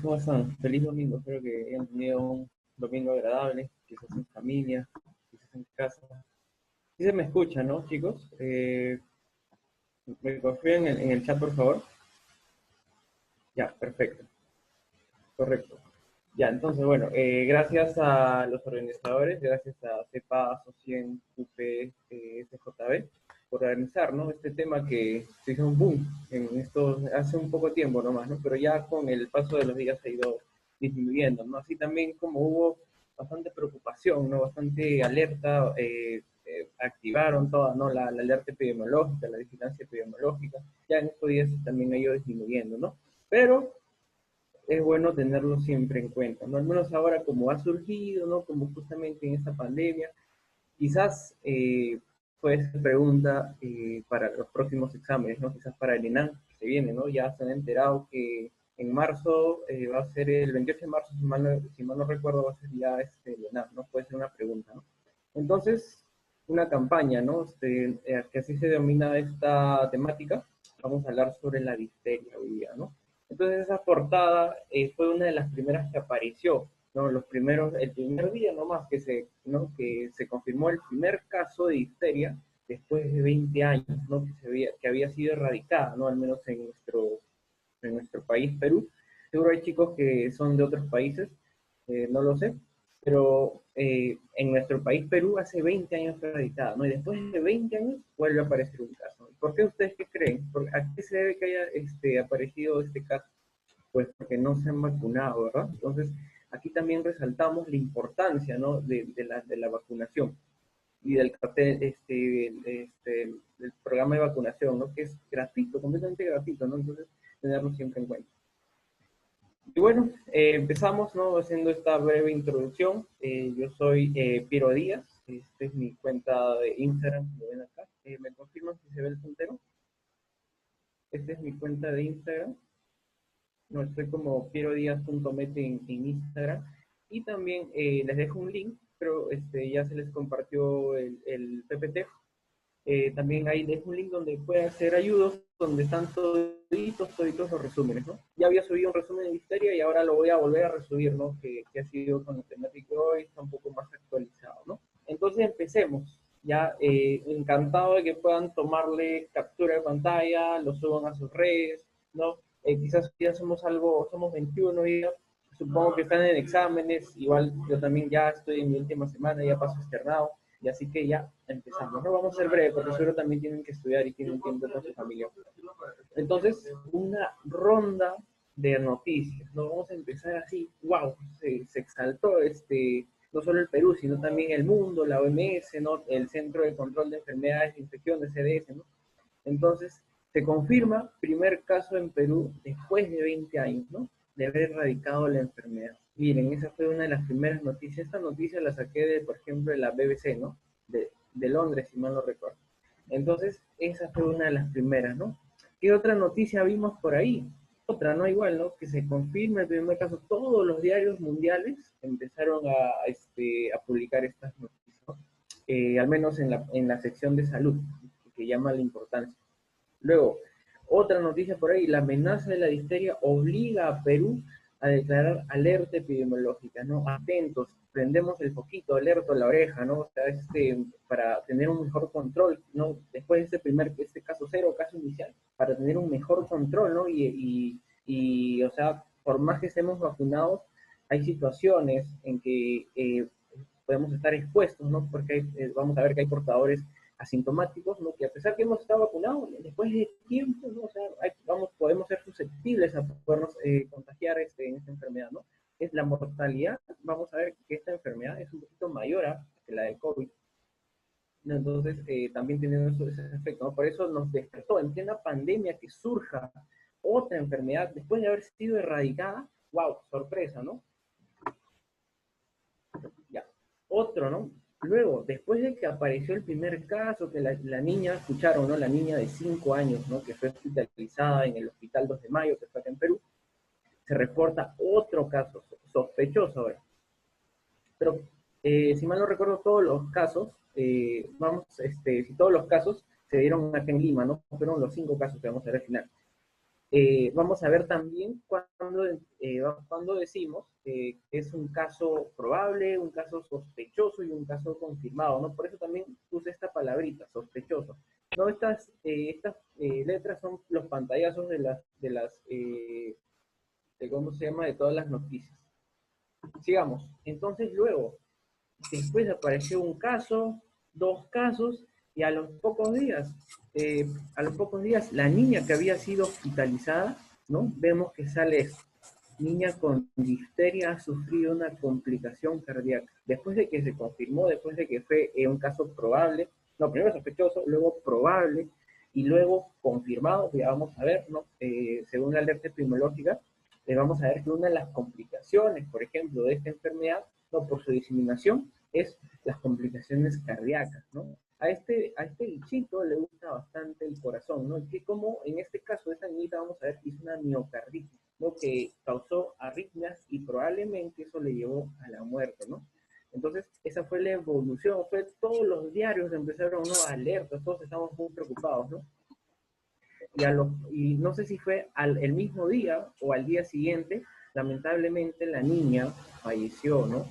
¿Cómo están? Feliz domingo, espero que hayan tenido un domingo agradable, quizás en familia, quizás en casa. Sí se me escucha, ¿no, chicos? ¿Me confían en el chat, por favor? Ya, perfecto, correcto. Ya, entonces, bueno, gracias a los organizadores, gracias a CEPA, Asociación, UP, SJB, por organizar, ¿no? Este tema que se hizo un boom en esto hace un poco tiempo nomás, ¿no? Pero ya con el paso de los días se ha ido disminuyendo, ¿no? Así también como hubo bastante preocupación, ¿no? Bastante alerta, activaron toda, ¿no? La alerta epidemiológica, la vigilancia epidemiológica, ya en estos días también ha ido disminuyendo, ¿no? Pero es bueno tenerlo siempre en cuenta, ¿no? Al menos ahora como ha surgido, ¿no? Como justamente en esta pandemia, quizás puede ser pregunta para los próximos exámenes, ¿no? Quizás para el ENAM que se viene, ¿no? Ya se han enterado que en marzo va a ser el 28 de marzo, si mal no recuerdo, va a ser ya el ENAM, ¿no? Puede ser una pregunta, ¿no? Entonces, una campaña, ¿no? Que así se denomina esta temática, vamos a hablar sobre la difteria hoy día, ¿no? Entonces esa portada fue una de las primeras que apareció, ¿no? El primer día nomás ¿no? que se confirmó el primer caso de difteria después de 20 años, ¿no? Que había sido erradicada, ¿no? Al menos en nuestro país, Perú. Seguro hay chicos que son de otros países, no lo sé, pero en nuestro país, Perú, hace 20 años fue erradicada, ¿no? Y después de 20 años vuelve a aparecer un caso. ¿Por qué ustedes qué creen? ¿A qué se debe que haya aparecido este caso? Pues porque no se han vacunado, ¿verdad? Entonces, aquí también resaltamos la importancia, ¿no? de la vacunación y del cartel, del programa de vacunación, ¿no? Que es gratuito, completamente gratuito, ¿no? Entonces, tenerlo siempre en cuenta. Y bueno, empezamos, ¿no? Haciendo esta breve introducción. Yo soy Piero Díaz, esta es mi cuenta de Instagram, como ven acá. ¿Me confirman si se ve el puntero? Esta es mi cuenta de Instagram. No, estoy como pierodias.mete en Instagram. Y también les dejo un link, pero ya se les compartió el PPT. También ahí dejo un link donde puede hacer ayudos, donde están toditos los resúmenes, ¿no? Ya había subido un resumen de Histeria y ahora lo voy a volver a resubir, ¿no? Que ha sido con la temática de hoy, está un poco más actualizado, ¿no? Entonces empecemos. Ya encantado de que puedan tomarle captura de pantalla, lo suban a sus redes, ¿no? Quizás ya somos 21 días, supongo que están en exámenes, igual yo también ya estoy en mi última semana, ya paso externado, y así que ya empezamos. No vamos a ser breves, porque seguro también tienen que estudiar y tienen tiempo con su familia. Entonces, una ronda de noticias. No vamos a empezar así, wow, se exaltó no solo el Perú, sino también el mundo, la OMS, ¿no? El Centro de Control de Enfermedades e Infecciones, CDS, ¿no? Entonces, se confirma primer caso en Perú después de 20 años, ¿no? De haber erradicado la enfermedad. Miren, esa fue una de las primeras noticias. Esta noticia la saqué por ejemplo, de la BBC, ¿no? De Londres, si mal no recuerdo. Entonces, esa fue una de las primeras, ¿no? ¿Qué otra noticia vimos por ahí? Otra, ¿no? Igual, ¿no? Que se confirma el primer caso. Todos los diarios mundiales empezaron a publicar estas noticias, ¿no? Al menos en la sección de salud, que llama la importancia. Luego, otra noticia por ahí, la amenaza de la difteria obliga a Perú a declarar alerta epidemiológica, ¿no? Atentos, prendemos el foquito, alerta a la oreja, ¿no? O sea, para tener un mejor control, ¿no? Después de este caso cero, caso inicial, para tener un mejor control, ¿no? O sea, por más que estemos vacunados, hay situaciones en que podemos estar expuestos, ¿no? Porque vamos a ver que hay portadores asintomáticos, ¿no? Que a pesar que hemos estado vacunados, después de tiempo, ¿no? O sea, podemos ser susceptibles a podernos contagiar en esta enfermedad, ¿no? Es la mortalidad, vamos a ver que esta enfermedad es un poquito mayor que la del COVID, ¿no? Entonces, también tiene ese efecto, ¿no? Por eso nos despertó en plena pandemia que surja otra enfermedad después de haber sido erradicada. ¡Wow! Sorpresa, ¿no? Ya. Otro, ¿no? Luego, después de que apareció el primer caso, que la niña, escucharon, ¿no? La niña de 5 años, ¿no? Que fue hospitalizada en el Hospital 2 de Mayo, que está acá en Perú, se reporta otro caso sospechoso ahora. Pero, si mal no recuerdo, todos los casos, si todos los casos se dieron acá en Lima, ¿no? Fueron los 5 casos que vamos a ver al final. Vamos a ver también cuando decimos que es un caso probable, un caso sospechoso y un caso confirmado, ¿no? Por eso también puse esta palabrita, sospechoso. No, estas letras son los pantallazos de cómo se llama, de todas las noticias. Sigamos. Entonces luego, después apareció un caso, dos casos, y a los pocos días, la niña que había sido hospitalizada, ¿no? Vemos que sale esto. Niña con difteria ha sufrido una complicación cardíaca. Después de que se confirmó, después de que fue un caso probable, no, primero sospechoso, luego probable, y luego confirmado, que vamos a ver, ¿no? Según la alerta epidemiológica, vamos a ver que una de las complicaciones, por ejemplo, de esta enfermedad, no, por su diseminación, es las complicaciones cardíacas, ¿no? A este bichito le gusta bastante el corazón, ¿no? Que como en este caso de esta niñita vamos a ver que hizo una miocarditis, ¿no? Que causó arritmias y probablemente eso le llevó a la muerte, ¿no? Entonces, esa fue la evolución, todos los diarios empezaron, ¿no? Alertas, todos estamos muy preocupados, ¿no? Y no sé si fue el mismo día o al día siguiente, lamentablemente la niña falleció, ¿no?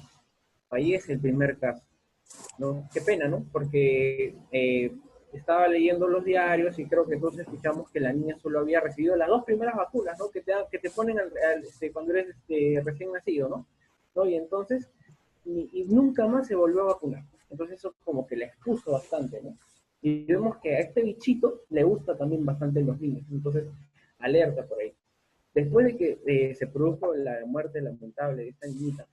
Fallece el primer caso, ¿no? Qué pena, ¿no? Porque estaba leyendo los diarios y creo que todos escuchamos que la niña solo había recibido las dos primeras vacunas, ¿no? Que te ponen cuando eres recién nacido, ¿no? ¿No? Y entonces, y nunca más se volvió a vacunar. Entonces eso como que la expuso bastante, ¿no? Y vemos que a este bichito le gusta también bastante los niños. Entonces, alerta por ahí. Después de que se produjo la muerte lamentable de esta niñita,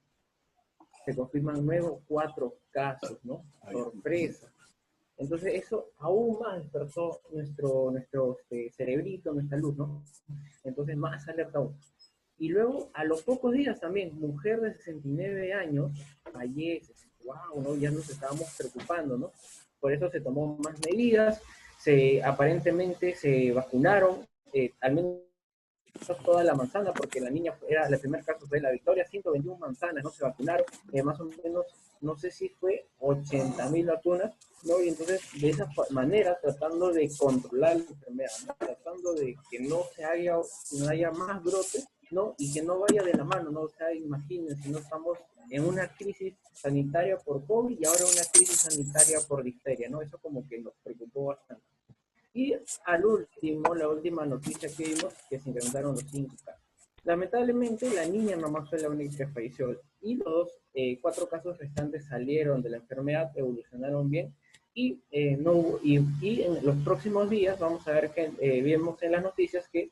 se confirman nuevos 4 casos, ¿no? Sorpresa. Entonces eso aún más despertó nuestro cerebrito, nuestra luz, ¿no? Entonces más alerta aún. Y luego, a los pocos días también, mujer de 69 años fallece. ¡Wow! ¿No? Ya nos estábamos preocupando, ¿no? Por eso se tomó más medidas, aparentemente se vacunaron, al menos toda la manzana, porque la niña era el primer caso fue la Victoria, 121 manzanas, no se vacunaron, más o menos, no sé si fue 80.000 vacunas, ¿no? Y entonces, de esa manera, tratando de controlar la enfermedad, ¿no? Tratando de que no haya más brotes, ¿no? Y que no vaya de la mano, ¿no? O sea, imagínense, no estamos en una crisis sanitaria por COVID y ahora una crisis sanitaria por difteria, ¿no? Eso como que nos preocupó bastante. Y al último, la última noticia que vimos, que se incrementaron los 5 casos. Lamentablemente, la niña nomás fue la única que falleció y los 4 casos restantes salieron de la enfermedad, evolucionaron bien y en los próximos días vamos a ver que vimos en las noticias que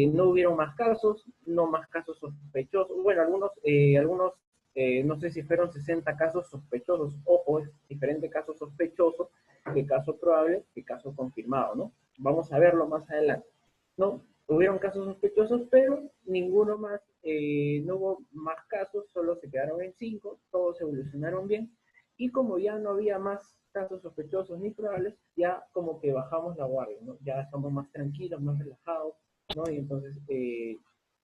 no hubieron más casos, no más casos sospechosos. Bueno, algunos no sé si fueron 60 casos sospechosos. Ojo, es diferente caso sospechoso que caso probable que caso confirmado, ¿no? Vamos a verlo más adelante, ¿no? Hubieron casos sospechosos, pero ninguno más, no hubo más casos, solo se quedaron en 5, todos evolucionaron bien, y como ya no había más casos sospechosos ni probables, ya como que bajamos la guardia, ¿no? Ya estamos más tranquilos, más relajados, ¿no? Y entonces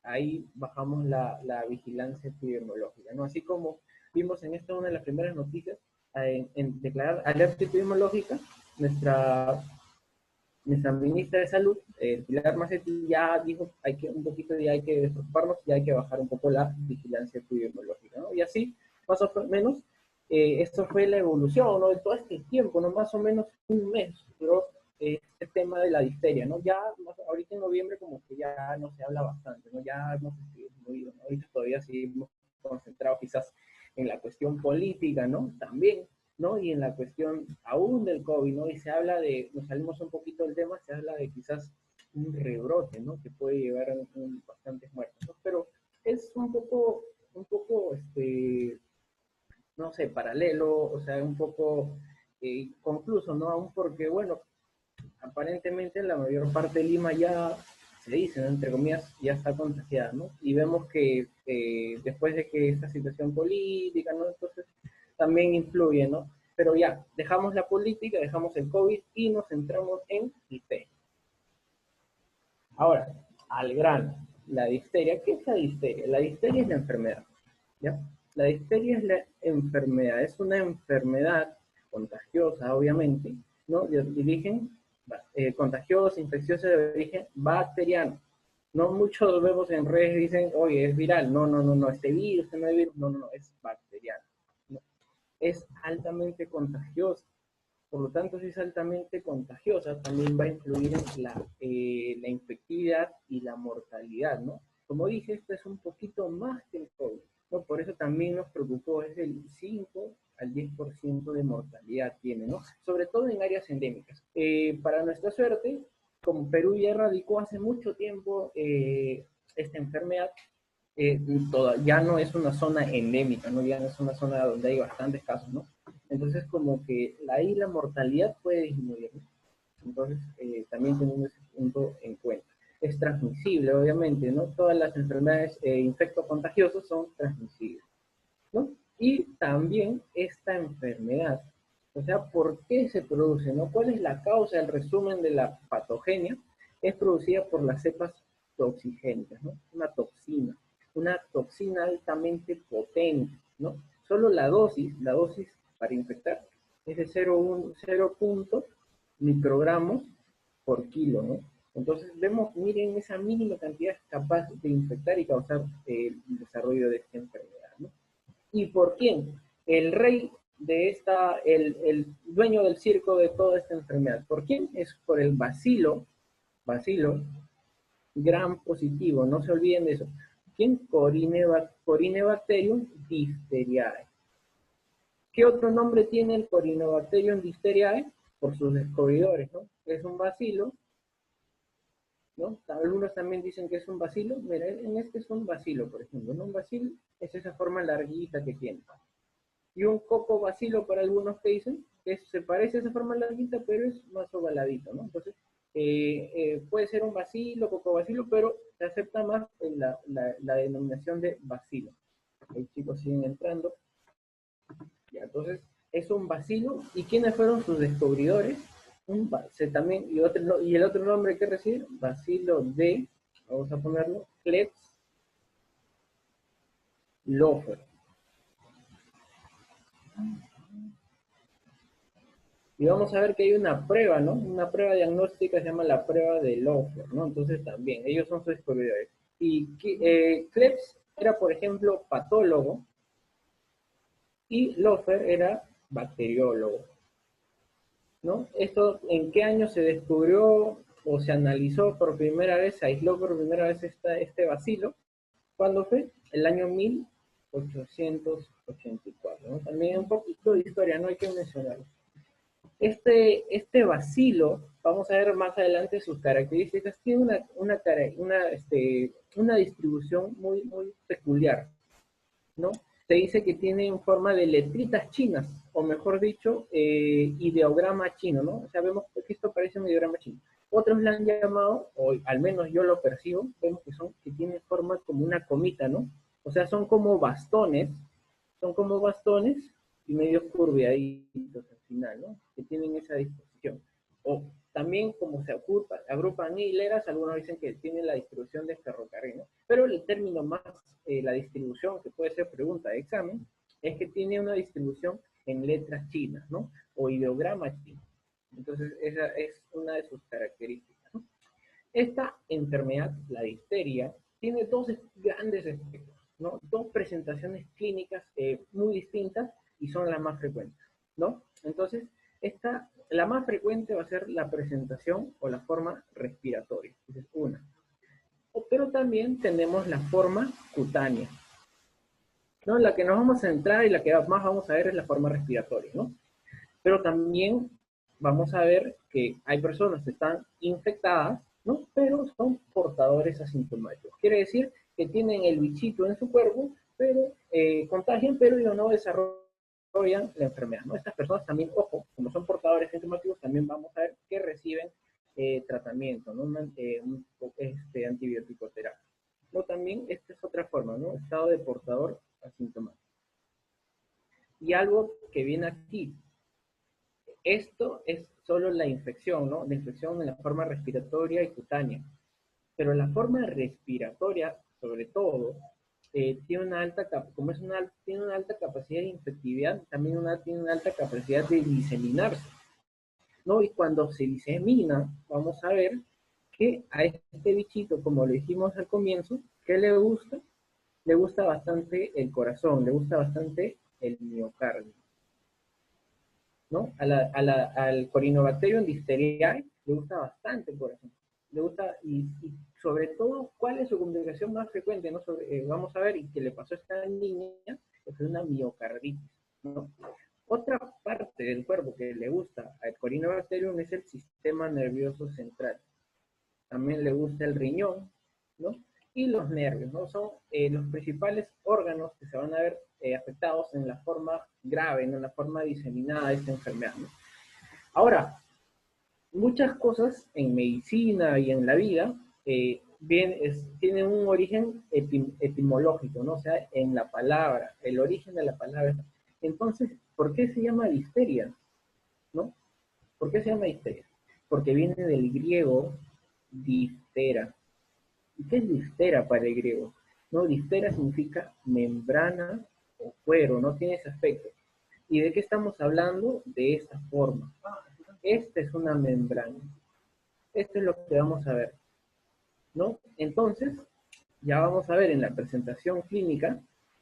ahí bajamos la vigilancia epidemiológica, ¿no? Así como vimos en esta una de las primeras noticias, en declarar alerta epidemiológica, nuestra ministra de Salud, Pilar Macetti, ya dijo un poquito ya hay que despreocuparnos y hay que bajar un poco la vigilancia epidemiológica, ¿no? Y así, más o menos, esto fue la evolución, ¿no? De todo este tiempo, ¿no? Más o menos un mes duró este tema de la difteria, ¿no? Ya ahorita en noviembre como que ya no se habla bastante, ¿no? Ya hemos disminuido, ¿no? Ahorita todavía seguimos concentrados quizás en la cuestión política, ¿no? También, ¿no? Y en la cuestión aún del COVID, ¿no? Y se habla nos salimos un poquito del tema, se habla de quizás un rebrote, ¿no? Que puede llevar a bastantes muertos, ¿no? Pero es no sé, paralelo, o sea, un poco concluso, ¿no? Aún porque, bueno, aparentemente la mayor parte de Lima ya se dice, ¿no? Entre comillas, ya está contagiada, ¿no? Y vemos que después de que esta situación política, ¿no? Entonces también influye, ¿no? Pero ya, dejamos la política, dejamos el COVID y nos centramos en difteria. Ahora, al grano, la difteria. ¿Qué es la difteria? La difteria es la enfermedad, ¿ya? La difteria es la enfermedad, es una enfermedad contagiosa, obviamente, ¿no? De origen contagiosa, infecciosa de origen bacteriano, No muchos vemos en redes dicen, oye, es viral. No, no, no, no, este no es virus, no, no, no, es bacteriano. No, es altamente contagioso. Por lo tanto, si es altamente contagiosa, también va a influir en la infectividad y la mortalidad, ¿no? Como dije, esto es un poquito más que el COVID, ¿no? Por eso también nos preocupó, es del 5 al 10% de mortalidad tiene, ¿no? Sobre todo en áreas endémicas. Para nuestra suerte, como Perú ya erradicó hace mucho tiempo esta enfermedad, ya no es una zona endémica, ¿no? Ya no es una zona donde hay bastantes casos, ¿no? Entonces, como que ahí la mortalidad puede disminuir, ¿no? Entonces, también tenemos ese punto en cuenta. Es transmisible, obviamente, ¿no? Todas las enfermedades infectocontagiosas son transmisibles, ¿no? Y también esta enfermedad, o sea, ¿por qué se produce, no? ¿Cuál es la causa? El resumen de la patogenia es producida por las cepas toxigénicas, ¿no? Una toxina altamente potente, ¿no? Solo la dosis para infectar es de 0,1 microgramos por kilo, ¿no? Entonces vemos, miren, esa mínima cantidad es capaz de infectar y causar el desarrollo de esta enfermedad, ¿no? ¿Y por quién? El rey de el dueño del circo de toda esta enfermedad. ¿Por quién? Es por el bacilo gram positivo, no se olviden de eso. ¿Quién? Corynebacterium diphtheriae. ¿Qué otro nombre tiene el Corynebacterium diphtheriae? Por sus descubridores, ¿no? Es un bacilo, ¿no? Algunos también dicen que es un bacilo. Mira, en este es un bacilo, por ejemplo, ¿no? Un bacilo es esa forma larguita que tiene. Y un coco bacilo para algunos que dicen que se parece a esa forma larguita, pero es más ovaladito, ¿no? Entonces, puede ser un bacilo, coco bacilo, pero se acepta más en la denominación de bacilo. Los chicos siguen entrando. Ya, entonces, es un bacilo. ¿Y quiénes fueron sus descubridores? También, y el otro nombre que recibe, bacilo de, vamos a ponerlo, Klebs Lofer. Y vamos a ver que hay una prueba, ¿no? Una prueba diagnóstica se llama la prueba de Lofer, ¿no? Entonces también, ellos son sus descubridores. Y Klebs era, por ejemplo, patólogo y Lofer era bacteriólogo, ¿no? Esto, ¿en qué año se descubrió o se analizó por primera vez, se aisló por primera vez este bacilo? ¿Cuándo fue? El año 1884, ¿no? También un poquito de historia, no hay que mencionarlo. Este bacilo, vamos a ver más adelante sus características, tiene una distribución muy, muy peculiar, ¿no? Se dice que tiene en forma de letritas chinas, o mejor dicho, ideograma chino, ¿no? O sea, vemos que esto parece un ideograma chino. Otros le han llamado, o al menos yo lo percibo, vemos que tiene forma como una comita, ¿no? O sea, son como bastones y medio curviaditos al final, ¿no? Que tienen esa disposición. O también como se agrupan hileras, algunos dicen que tienen la distribución de ferrocarril, ¿no? Pero el término más, la distribución, que puede ser pregunta de examen, es que tiene una distribución en letras chinas, ¿no? O ideograma chino. Entonces, esa es una de sus características, ¿no? Esta enfermedad, la difteria, tiene dos grandes efectos, ¿no? Dos presentaciones clínicas muy distintas y son las más frecuentes, ¿no? Entonces, la más frecuente va a ser la presentación o la forma respiratoria, esa es una. Pero también tenemos la forma cutánea, ¿no? La que nos vamos a centrar y la que más vamos a ver es la forma respiratoria, ¿no? Pero también vamos a ver que hay personas que están infectadas, ¿no? Pero son portadores asintomáticos. Quiere decir que tienen el bichito en su cuerpo, pero contagian, pero ellos no desarrollan la enfermedad, ¿no? Estas personas también, ojo, como son portadores asintomáticos, también vamos a ver que reciben tratamiento, ¿no? Antibiótico terapia. No, también esta es otra forma, ¿no? Estado de portador asintomático. Y algo que viene aquí, esto es solo la infección, ¿no? La infección en la forma respiratoria y cutánea. Pero la forma respiratoria, sobre todo, tiene una alta, tiene una alta capacidad de infectividad, también tiene una alta capacidad de diseminarse, ¿no? Y cuando se disemina, vamos a ver que a este bichito, como lo dijimos al comienzo, ¿qué le gusta? Le gusta bastante el corazón, le gusta bastante el miocardio, ¿no? Al Corynebacterium difteriae le gusta bastante el corazón. Le gusta, y sobre todo, ¿cuál es su complicación más frecuente? ¿No? Vamos a ver, y que le pasó a esta niña, que fue una miocarditis, ¿no? Otra parte del cuerpo que le gusta al Corynebacterium es el sistema nervioso central. También le gusta el riñón, ¿no? Y los nervios, ¿no? Son los principales órganos que se van a ver afectados en la forma grave, ¿no? En la forma diseminada de esta enfermedad, ¿no? Ahora, muchas cosas en medicina y en la vida tienen un origen etimológico, ¿no? O sea, en la palabra, el origen de la palabra. Entonces, ¿por qué se llama difteria? ¿No? ¿Por qué se llama difteria? Porque viene del griego diftera. ¿Y qué es diftera para el griego? No, diftera significa membrana o cuero, no tiene ese aspecto. ¿Y de qué estamos hablando? De esta forma. Esta es una membrana. Esto es lo que vamos a ver, ¿no? Entonces, ya vamos a ver en la presentación clínica,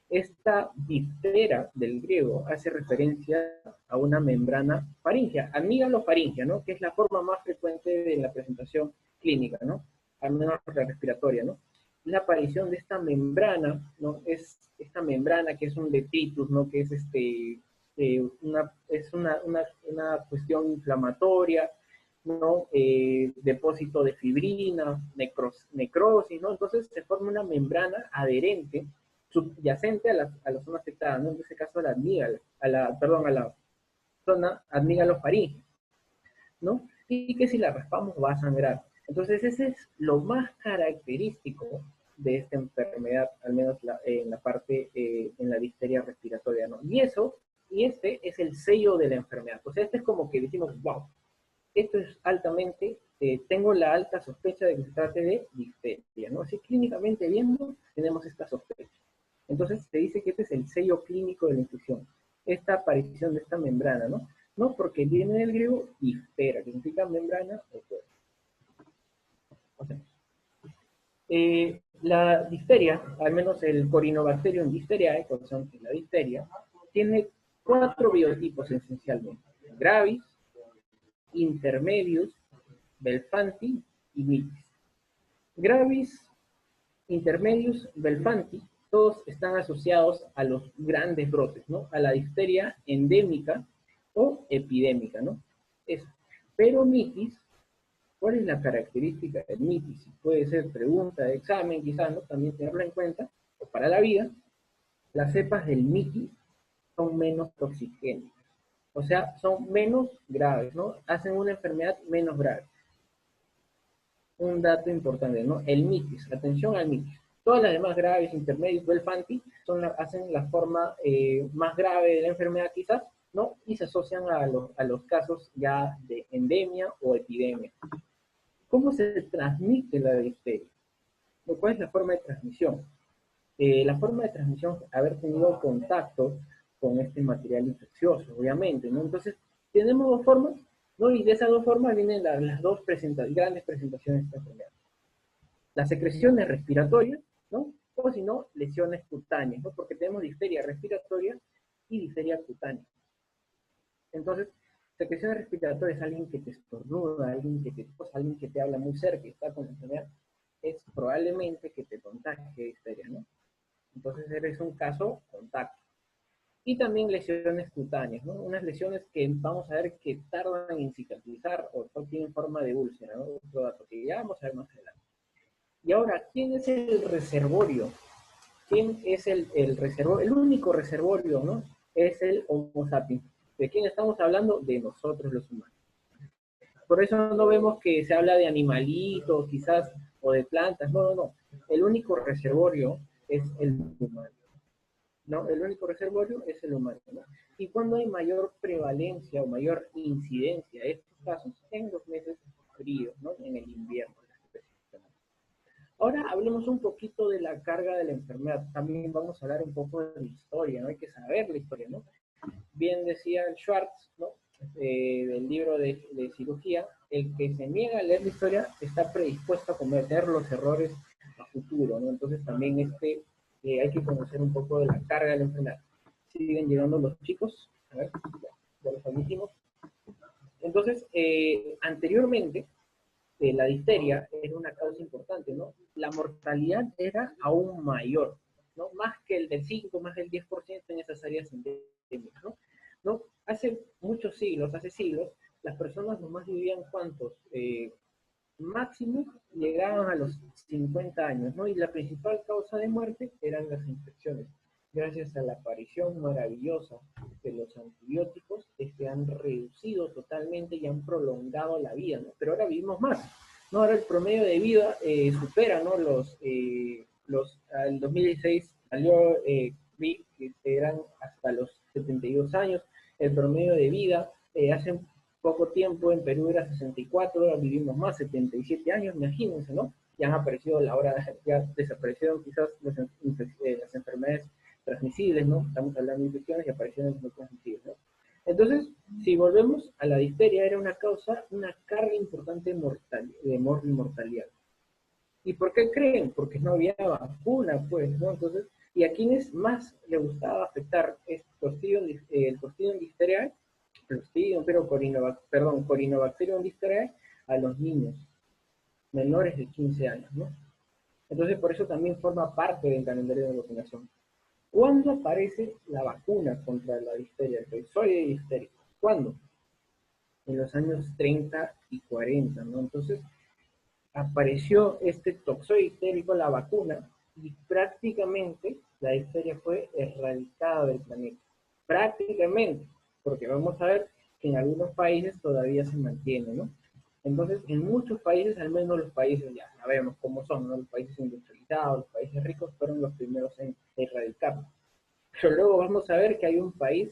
esta diftera del griego hace referencia a una membrana faríngea, amigalofaringea, ¿no? Que es la forma más frecuente de la presentación clínica, ¿no? Al menos la respiratoria, ¿no? La aparición de esta membrana, ¿no? Es esta membrana que es un detritus, ¿no? Que es una cuestión inflamatoria, ¿no? Depósito de fibrina, necrosis, ¿no? Entonces se forma una membrana adherente, subyacente a la zona afectada, ¿no? En este caso a la amígala, a la zona amígalo-faríngea, ¿no? Y que si la raspamos va a sangrar. Entonces ese es lo más característico de esta enfermedad, al menos en la parte, en la difteria respiratoria, ¿no? Y este es el sello de la enfermedad. O sea, este es como que decimos, wow, esto es altamente, tengo la alta sospecha de que se trate de difteria, ¿no? Así clínicamente viendo, tenemos esta sospecha. Entonces se dice que este es el sello clínico de la infección, esta aparición de esta membrana, ¿no? No, porque viene del griego diftera, que significa membrana o cuerpo. O sea, la difteria, al menos el Corynebacterium difteriae, la difteria, tiene 4 biotipos esencialmente: gravis, intermedius, belfanti y mitis. Gravis, intermedius, belfanti, todos están asociados a los grandes brotes, ¿no? A la difteria endémica o epidémica, ¿no? Eso. Pero mitis, ¿cuál es la característica del mitis? Puede ser pregunta de examen, quizás, ¿no? También tenerlo en cuenta, o para la vida, las cepas del mitis son menos toxigénicas. O sea, son menos graves, ¿no? Hacen una enfermedad menos grave. Un dato importante, ¿no? El mitis, atención al mitis. Todas las demás graves, intermedios, belfanti, hacen la forma más grave de la enfermedad quizás, ¿no? Y se asocian a los casos ya de endemia o epidemia. ¿Cómo se transmite la difteria? ¿Cuál es la forma de transmisión? La forma de transmisión es haber tenido contacto con este material infeccioso, obviamente, ¿no? Entonces, tenemos dos formas, ¿no? Y de esas dos formas vienen las dos grandes presentaciones de esta enfermedad. Las secreciones respiratorias, ¿no? O si no, lesiones cutáneas, ¿no? Porque tenemos difteria respiratoria y difteria cutánea. Entonces, secreciones respiratorias es alguien que te estornuda, alguien que te tosa, alguien que te habla muy cerca y está con la enfermedad, es probablemente que te contagie difteria, ¿no? Entonces eres un caso contacto. Y también lesiones cutáneas, ¿no? Unas lesiones que vamos a ver que tardan en cicatrizar o tienen forma de úlcera, ¿no? Otro dato que ya vamos a ver más adelante. Y ahora, ¿quién es el reservorio? ¿Quién es el reservorio? El único reservorio, ¿no? Es el Homo sapiens. ¿De quién estamos hablando? De nosotros los humanos. Por eso no vemos que se habla de animalitos, quizás, o de plantas. No, no, no. El único reservorio es el humano. ¿No? El único reservorio es el humano, ¿no? Y cuando hay mayor prevalencia o mayor incidencia de estos casos en los meses fríos, ¿no? En el invierno. Ahora hablemos un poquito de la carga de la enfermedad. También vamos a hablar un poco de la historia, ¿no? Hay que saber la historia, ¿no? Bien decía Schwartz, ¿no? Del libro de cirugía, el que se niega a leer la historia está predispuesto a cometer los errores a futuro, ¿no? Entonces también hay que conocer un poco de la carga de la enfermedad. Siguen llegando los chicos, a ver, ya los admitimos. Entonces, anteriormente, la difteria era una causa importante, ¿no? La mortalidad era aún mayor, ¿no? Más que el del 5, más del 10% en esas áreas endémicas, ¿no? ¿No? Hace muchos siglos, hace siglos, las personas nomás vivían ¿cuántos? Máximo llegaban a los 50 años, ¿no? Y la principal causa de muerte eran las infecciones. Gracias a la aparición maravillosa de los antibióticos, han reducido totalmente y han prolongado la vida, ¿no? Pero ahora vivimos más, ¿no? Ahora el promedio de vida supera, ¿no? El 2016 salió, vi que eran hasta los 72 años, el promedio de vida hace poco tiempo en Perú era 64, ahora vivimos más, 77 años, imagínense, ¿no? Ya han aparecido, ya desaparecieron quizás las enfermedades transmisibles, ¿no? Estamos hablando de infecciones y aparecieron no transmisibles, ¿no? Entonces, si volvemos a la difteria, era una carga importante de mortalidad. ¿Y por qué creen? Porque no había vacuna, pues, ¿no? Entonces, ¿y a quiénes más le gustaba afectar el Clostridium difteriae? Corinobacterium difteriae a los niños menores de 15 años, ¿no? Entonces, por eso también forma parte del calendario de vacunación. ¿Cuándo aparece la vacuna contra la difteria, el toxoide difterico? ¿Cuándo? En los años 30 y 40, ¿no? Entonces, apareció este toxoide difterico, la vacuna, y prácticamente la difteria fue erradicada del planeta. Prácticamente, porque vamos a ver que en algunos países todavía se mantiene, ¿no? Entonces, en muchos países, al menos los países, ya sabemos cómo son, ¿no? Los países industrializados, los países ricos fueron los primeros en erradicarlo. Pero luego vamos a ver que hay un país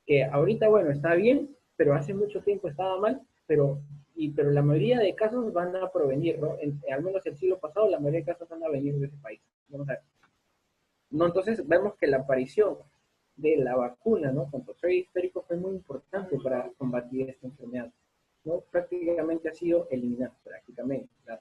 que ahorita, bueno, está bien, pero hace mucho tiempo estaba mal, pero la mayoría de casos van a provenir, ¿no? Al menos el siglo pasado, la mayoría de casos van a venir de ese país. Vamos a ver. No, entonces vemos que la aparición de la vacuna, ¿no? Contra el difterico fue muy importante para combatir esta enfermedad, ¿no? Prácticamente ha sido eliminada, prácticamente, ¿verdad?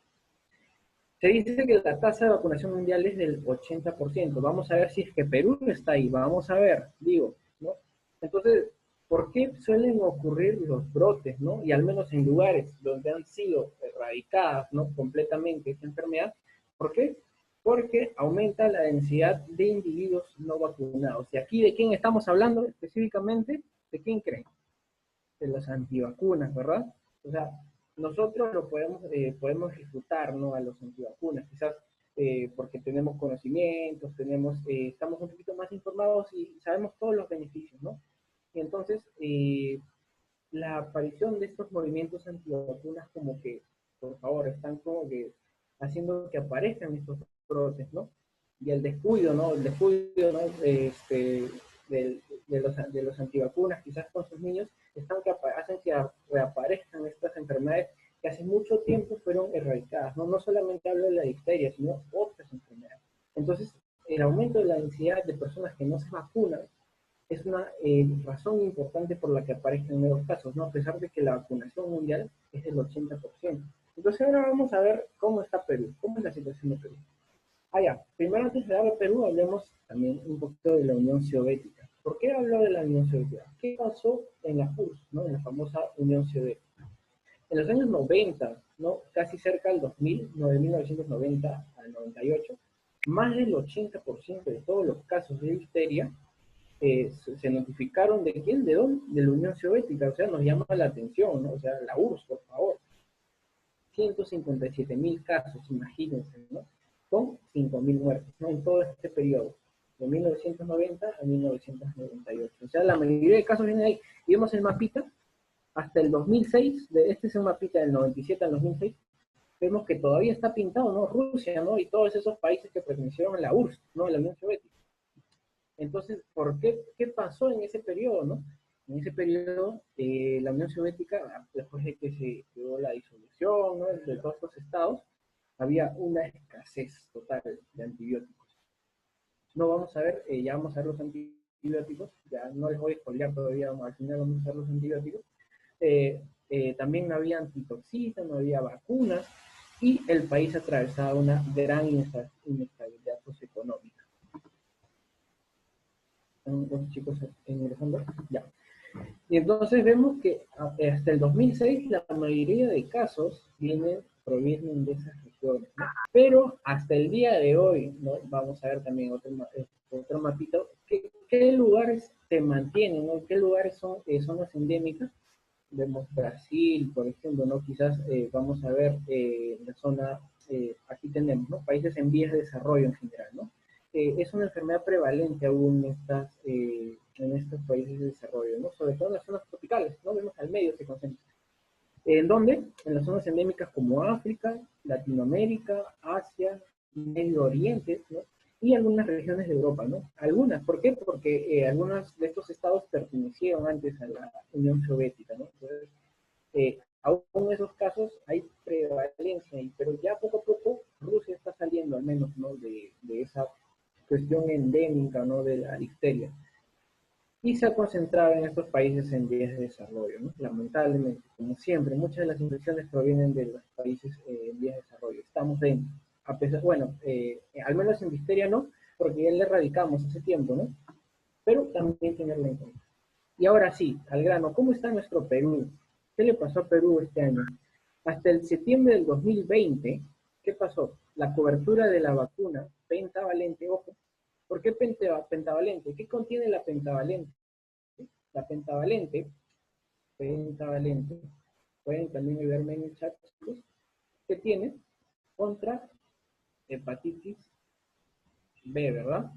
Se dice que la tasa de vacunación mundial es del 80%. Vamos a ver si es que Perú está ahí. Vamos a ver, digo, ¿no? Entonces, ¿por qué suelen ocurrir los brotes, ¿no? Y al menos en lugares donde han sido erradicadas, ¿no? Completamente esta enfermedad. ¿Por qué? Porque aumenta la densidad de individuos no vacunados. ¿Y aquí de quién estamos hablando específicamente? ¿De quién creen? De los antivacunas, ¿verdad? O sea, nosotros podemos refutar, ¿no? A los antivacunas, quizás porque tenemos conocimientos, estamos un poquito más informados y sabemos todos los beneficios, ¿no? Y entonces, la aparición de estos movimientos antivacunas como que, por favor, están como que haciendo que aparezcan estos brotes, ¿no? Y el descuido, ¿no? El descuido, ¿no? De los antivacunas, quizás con sus niños, hacen que reaparezcan estas enfermedades que hace mucho tiempo fueron erradicadas, ¿no? No solamente hablo de la difteria, sino otras enfermedades. Entonces, el aumento de la densidad de personas que no se vacunan es una razón importante por la que aparecen nuevos casos, ¿no? A pesar de que la vacunación mundial es del 80%. Entonces ahora vamos a ver cómo está Perú, cómo es la situación de Perú. Primero antes de hablar de Perú, hablemos también un poquito de la Unión Soviética. ¿Por qué hablo de la Unión Soviética? ¿Qué pasó en la URSS, ¿no? En la famosa Unión Soviética? En los años 90, ¿no? Casi cerca del 2000, no, de 1990 al 98, más del 80% de todos los casos de difteria se notificaron de quién, de dónde, de la Unión Soviética. O sea, nos llama la atención, ¿no? O sea, la URSS, por favor. 157.000 casos, imagínense, ¿no? Con 5.000 muertes, ¿no? En todo este periodo, de 1990 a 1998. O sea, la mayoría de casos vienen ahí. Y vemos el mapita, hasta el 2006, este es un mapita del 97 al 2006, vemos que todavía está pintado, ¿no? Rusia, ¿no? Y todos esos países que pertenecieron a la URSS, ¿no? A la Unión Soviética. Entonces, ¿qué pasó en ese periodo, no? En ese periodo, la Unión Soviética, después de que se dio la disolución, ¿no? De todos estos estados, había una escasez total de antibióticos. No vamos a ver, ya vamos a ver los antibióticos, ya no les voy a spoilear todavía, al final vamos a ver los antibióticos. también no había antitoxinas, no había vacunas, y el país atravesaba una gran inestabilidad socioeconómica. ¿Están los chicos ingresando? Ya. Y entonces vemos que hasta el 2006 la mayoría de casos provienen de esas regiones, ¿no? Pero hasta el día de hoy, ¿no? Vamos a ver también otro mapito, ¿qué lugares se mantienen, ¿no? ¿Qué lugares son zonas endémicas? Vemos Brasil, por ejemplo, ¿no? Quizás vamos a ver la zona, aquí tenemos, ¿no? Países en vías de desarrollo en general, ¿no? Es una enfermedad prevalente aún en estos países de desarrollo, ¿no? Sobre todo en las zonas tropicales, ¿no? Vemos al medio se concentra. ¿En dónde? En las zonas endémicas como África, Latinoamérica, Asia, Medio Oriente, ¿no? Y algunas regiones de Europa, ¿no? Algunas, ¿por qué? Porque algunos de estos estados pertenecieron antes a la Unión Soviética, ¿no? Entonces, aún en esos casos hay prevalencia, pero ya poco a poco Rusia está saliendo al menos, ¿no? de esa cuestión endémica, ¿no? De la difteria. Y se ha concentrado en estos países en vías de desarrollo, ¿no? Lamentablemente, como siempre, muchas de las infecciones provienen de los países en vías de desarrollo. Estamos dentro. A pesar, bueno, al menos en difteria no, porque ya la erradicamos hace tiempo, ¿no? Pero también tenerla en cuenta. Y ahora sí, al grano, ¿cómo está nuestro Perú? ¿Qué le pasó a Perú este año? Hasta el septiembre del 2020, ¿qué pasó? La cobertura de la vacuna pentavalente, ojo, ¿por qué pentavalente? ¿Qué contiene la pentavalente? La pentavalente, pueden también ayudarme en el chat, chicos, ¿qué tiene? Contra hepatitis B, ¿verdad?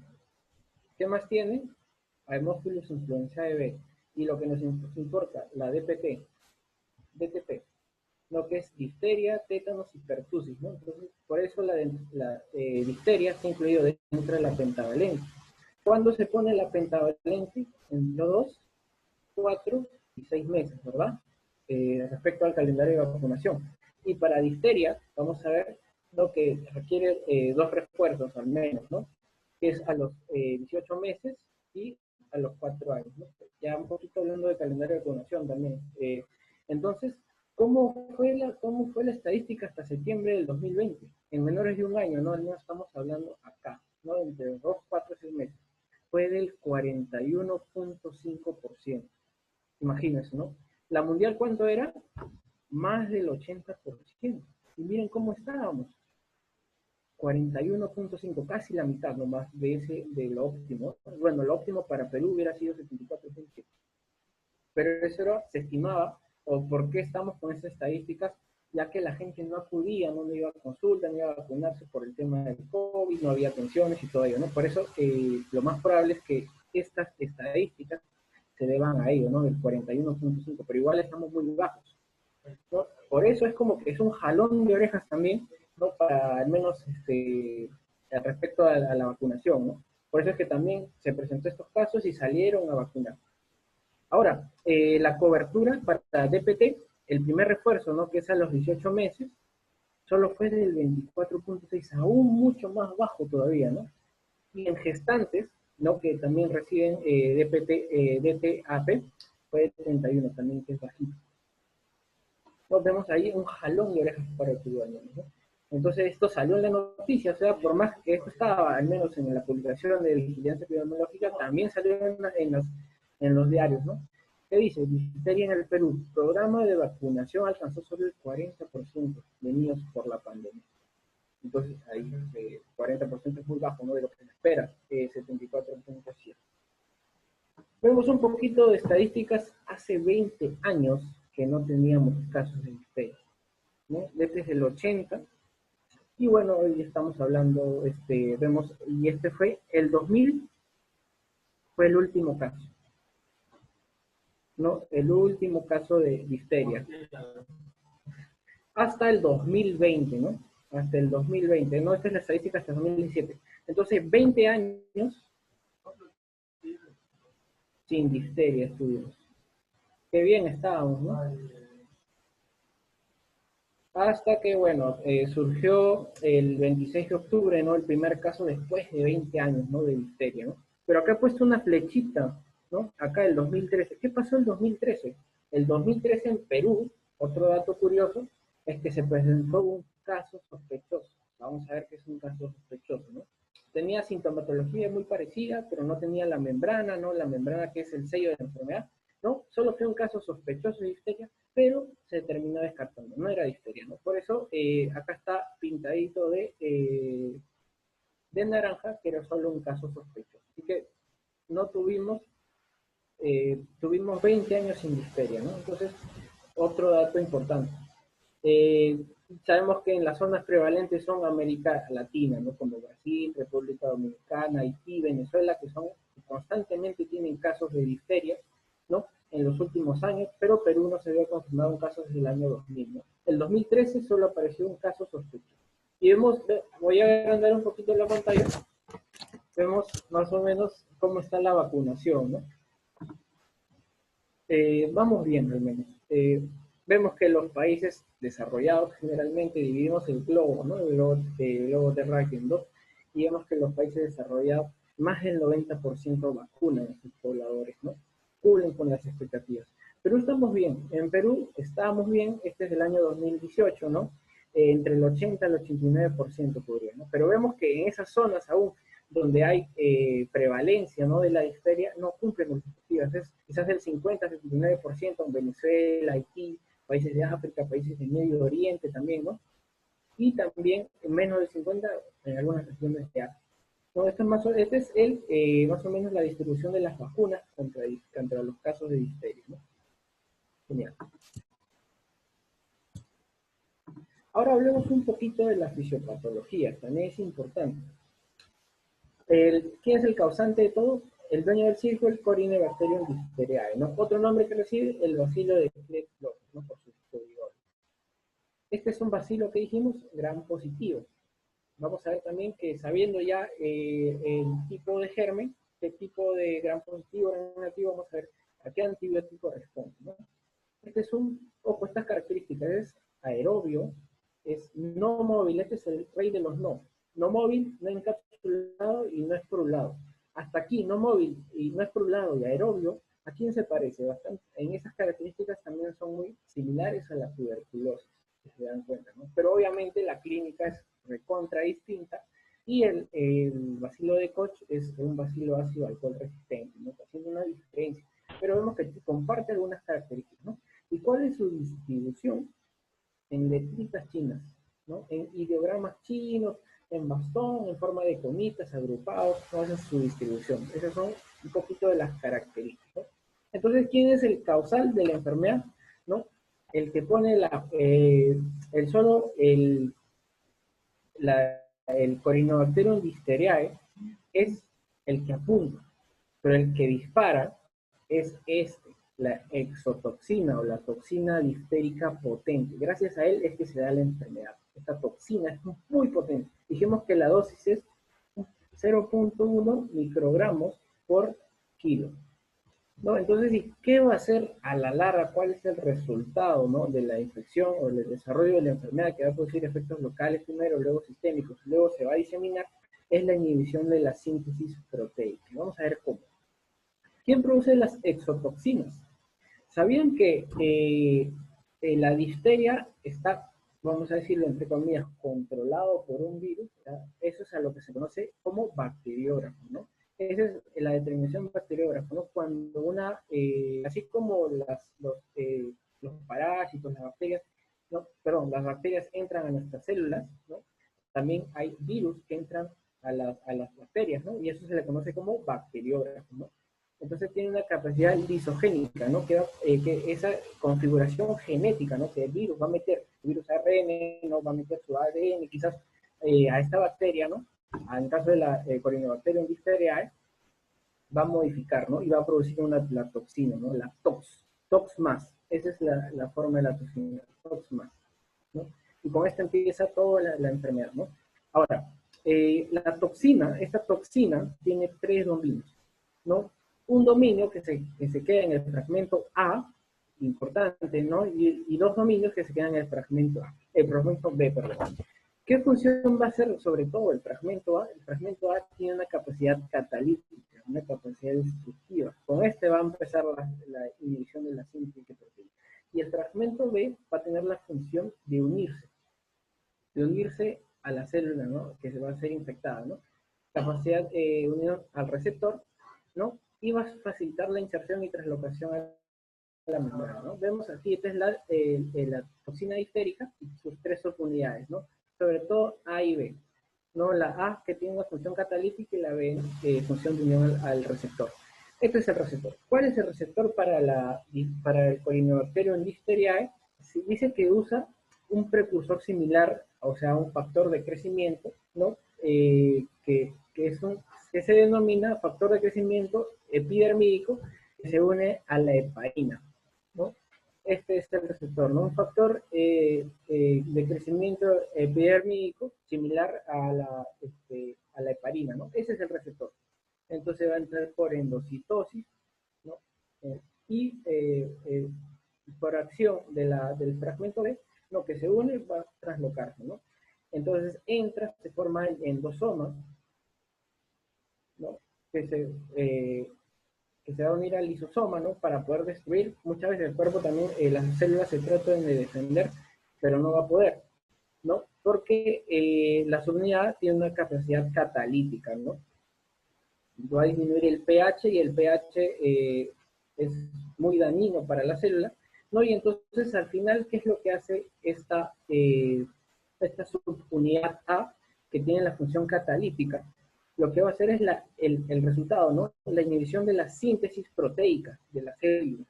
¿Qué más tiene? Haemophilus influenzae B. Y lo que nos importa, la DTP, lo que es difteria, tétanos y pertusis, ¿no? Entonces, por eso la difteria está incluido dentro de la pentavalente. ¿Cuándo se pone la pentavalente? En los 2, 4 y 6 meses, ¿verdad? Respecto al calendario de vacunación. Y para difteria, vamos a ver lo que requiere 2 refuerzos al menos, ¿no? Que es a los 18 meses y a los 4 años, ¿no? Ya un poquito hablando de calendario de vacunación también. Entonces, ¿cómo fue la estadística hasta septiembre del 2020? En menores de un año, ¿no? No estamos hablando acá, ¿no? Entre 2, 4 y 6 meses. Fue del 41.5%. Imagínense, ¿no? La mundial, ¿cuánto era? Más del 80%. Y miren cómo estábamos. 41.5, casi la mitad nomás de lo óptimo. Bueno, lo óptimo para Perú hubiera sido 74.7. Pero eso se estimaba, o por qué estamos con esas estadísticas, ya que la gente no acudía, no iba a consulta, no iba a vacunarse por el tema del COVID, no había atenciones y todo ello, ¿no? Por eso lo más probable es que estas estadísticas se deban a ello, ¿no? Del 41.5, pero igual estamos muy bajos, ¿no? Por eso es como que es un jalón de orejas también, ¿no? Para al menos respecto a la vacunación, ¿no? Por eso es que también se presentó estos casos y salieron a vacunar. Ahora, la cobertura para DPT, el primer refuerzo, ¿no? Que es a los 18 meses, solo fue del 24.6, aún mucho más bajo todavía, ¿no? Y en gestantes, ¿no? Que también reciben DTAP, fue de 31 también, que es bajito. Nos vemos ahí un jalón de orejas para el peruano, ¿no? Entonces esto salió en la noticia, o sea, por más que esto estaba, al menos en la publicación de vigilancia epidemiológica, también salió en los diarios, ¿no? ¿Qué dice? Difteria en el Perú. Programa de vacunación alcanzó solo el 40% de niños por la pandemia. Entonces, ahí 40% es muy bajo, ¿no? De lo que se espera, 74.7. Vemos un poquito de estadísticas hace 20 años que no teníamos casos de difteria, ¿no? Desde el 80, y bueno, hoy estamos hablando, vemos, y fue el 2000, fue el último caso, ¿no? El último caso de difteria. Hasta el 2020, ¿no? Hasta el 2020, ¿no? Esta es la estadística hasta el 2017. Entonces, 20 años sin difteria estuvimos. Qué bien estábamos, ¿no? Hasta que, bueno, surgió el 26 de octubre, ¿no? El primer caso después de 20 años, ¿no? De difteria, ¿no? Pero acá he puesto una flechita, ¿no? Acá el 2013. ¿Qué pasó el 2013? El 2013 en Perú Otro dato curioso es que se presentó un caso sospechoso. Vamos a ver qué es un caso sospechoso, ¿no? Tenía sintomatología muy parecida, pero no tenía la membrana, ¿no? La membrana que es el sello de la enfermedad, ¿no? Solo fue un caso sospechoso de difteria, pero se terminó descartando, no era difteria, ¿no? Por eso acá está pintadito de naranja, que era solo un caso sospechoso. Así que no tuvimos 20 años sin difteria, ¿no? Entonces, otro dato importante. Eh, Sabemos que en las zonas prevalentes son América Latina, ¿no? Como Brasil, República Dominicana, Haití, Venezuela, que constantemente tienen casos de difteria, ¿no? En los últimos años, pero Perú no se había confirmado un caso desde el año 2000, ¿no? El 2013 solo apareció un caso sospechoso. Y voy a agrandar un poquito la pantalla, vemos más o menos cómo está la vacunación, ¿no? Vamos bien al menos. Vemos que los países desarrollados generalmente dividimos el globo, ¿no? El globo terráqueo en dos, y vemos que los países desarrollados más del 90% vacunan a sus pobladores, ¿no? Cumplen con las expectativas. Perú estamos bien. En Perú estábamos bien, este es del año 2018, ¿no? Entre el 80 al 89% podría, ¿no? Pero vemos que en esas zonas aún donde hay prevalencia, ¿no? De la difteria, no cumplen con las expectativas. Es quizás el 50-79% en Venezuela, Haití, países de África, países del Medio Oriente también, ¿no? Y también menos del 50% en algunas regiones de África. No, este es más o menos la distribución de las vacunas contra los casos de difteria, ¿no? Genial. Ahora hablemos un poquito de la fisiopatología, también es importante. ¿Quién es el causante de todo? El dueño del circo, el Corynebacterium diphtheriae, ¿no? Otro nombre que recibe, el bacilo de Klebsiella, ¿no? Por sus descubridores. Este es un bacilo que dijimos, gram positivo. Vamos a ver también que sabiendo ya el tipo de germen, qué tipo de gram positivo, gram negativo, vamos a ver a qué antibiótico responde, ¿no? Este es un poco estas características, es aerobio, es no móvil, este es el rey de los no. No móvil, no encapsulado y no esporulado. Hasta aquí, no móvil y no esporulado y aerobio, ¿a quién se parece? Bastante, en esas características también son muy similares a la tuberculosis, si se dan cuenta, ¿no? Pero obviamente la clínica es recontra distinta y el bacilo de Koch es un bacilo ácido alcohol resistente, ¿no? Está haciendo una diferencia. Pero vemos que comparte algunas características, ¿no? ¿Y cuál es su distribución? En letritas chinas, ¿no? En ideogramas chinos, en bastón, en forma de conitas, agrupados, ¿no? Esa es su distribución. Esas son un poquito de las características, ¿no? Entonces, ¿quién es el causal de la enfermedad? ¿No? El que pone el Corynebacterium diphtheriae es el que apunta, pero el que dispara es la exotoxina o la toxina diftérica potente. Gracias a él es que se da la enfermedad. Esta toxina es muy potente. Dijimos que la dosis es 0.1 microgramos por kilo, ¿no? Entonces, ¿y qué va a hacer a la larga? ¿Cuál es el resultado, ¿no? De la infección o del desarrollo de la enfermedad que va a producir efectos locales primero, luego sistémicos, luego se va a diseminar? Es la inhibición de la síntesis proteica. Vamos a ver cómo. ¿Quién produce las exotoxinas? ¿Sabían que la difteria está, vamos a decirlo entre comillas, controlado por un virus? ¿Ya? Eso es a lo que se conoce como bacteriógrafo, ¿no? Esa es la determinación bacteriógrafo, ¿no? Cuando así como los parásitos, las bacterias, ¿no? Perdón, las bacterias entran a nuestras células, ¿no? También hay virus que entran a las bacterias, ¿no? Y eso se le conoce como bacteriógrafo, ¿no? Entonces tiene una capacidad lisogénica, ¿no? Que esa configuración genética, ¿no? Que el virus va a meter, el virus ARN, ¿no? Va a meter su ADN, quizás a esta bacteria, ¿no? En caso de la Corynebacterium diphtheriae, va a modificar, ¿no? Y va a producir la toxina, ¿no? La tox más. Esa es la forma de la toxina, tox más, ¿no? Y con esta empieza toda la enfermedad, ¿no? Ahora, esta toxina tiene tres dominios, ¿no? Un dominio que se queda en el fragmento A, importante, ¿no? Y dos dominios que se quedan en el fragmento B, perdón. ¿Qué función va a hacer sobre todo el fragmento A? El fragmento A tiene una capacidad catalítica, una capacidad destructiva. Con este va a empezar la inhibición de la síntesis proteína. Y el fragmento B va a tener la función de unirse a la célula, ¿no? Que se va a ser infectada, ¿no? Capacidad de unión al receptor, ¿no? Y va a facilitar la inserción y translocación a la membrana, ¿no? Vemos aquí, esta es la toxina difterica y sus tres subunidades, ¿no? Sobre todo A y B, ¿no? La A que tiene una función catalítica y la B función de unión al receptor. Este es el receptor. ¿Cuál es el receptor para el Corynebacterium listerioides? Dice que usa un precursor similar, o sea, un factor de crecimiento, ¿no? Que se denomina factor de crecimiento epidérmico que se une a la heparina, ¿no? Este es el receptor, ¿no? Un factor de crecimiento epidérmico similar a la heparina, ¿no? Ese es el receptor. Entonces va a entrar por endocitosis, ¿no? Eh, y por acción del fragmento B, lo que se une va a translocarse, ¿no? Entonces entra, se forma el endosoma, ¿no? Que se, eh, que se va a unir al lisosoma, ¿no? Para poder destruir. Muchas veces el cuerpo también, las células se tratan de defender, pero no va a poder, ¿no? Porque la subunidad tiene una capacidad catalítica, ¿no? Va a disminuir el pH y el pH es muy dañino para la célula, ¿no? Y entonces al final, ¿qué es lo que hace esta subunidad A que tiene la función catalítica? Lo que va a hacer es el resultado, ¿no? La inhibición de la síntesis proteica de la célula.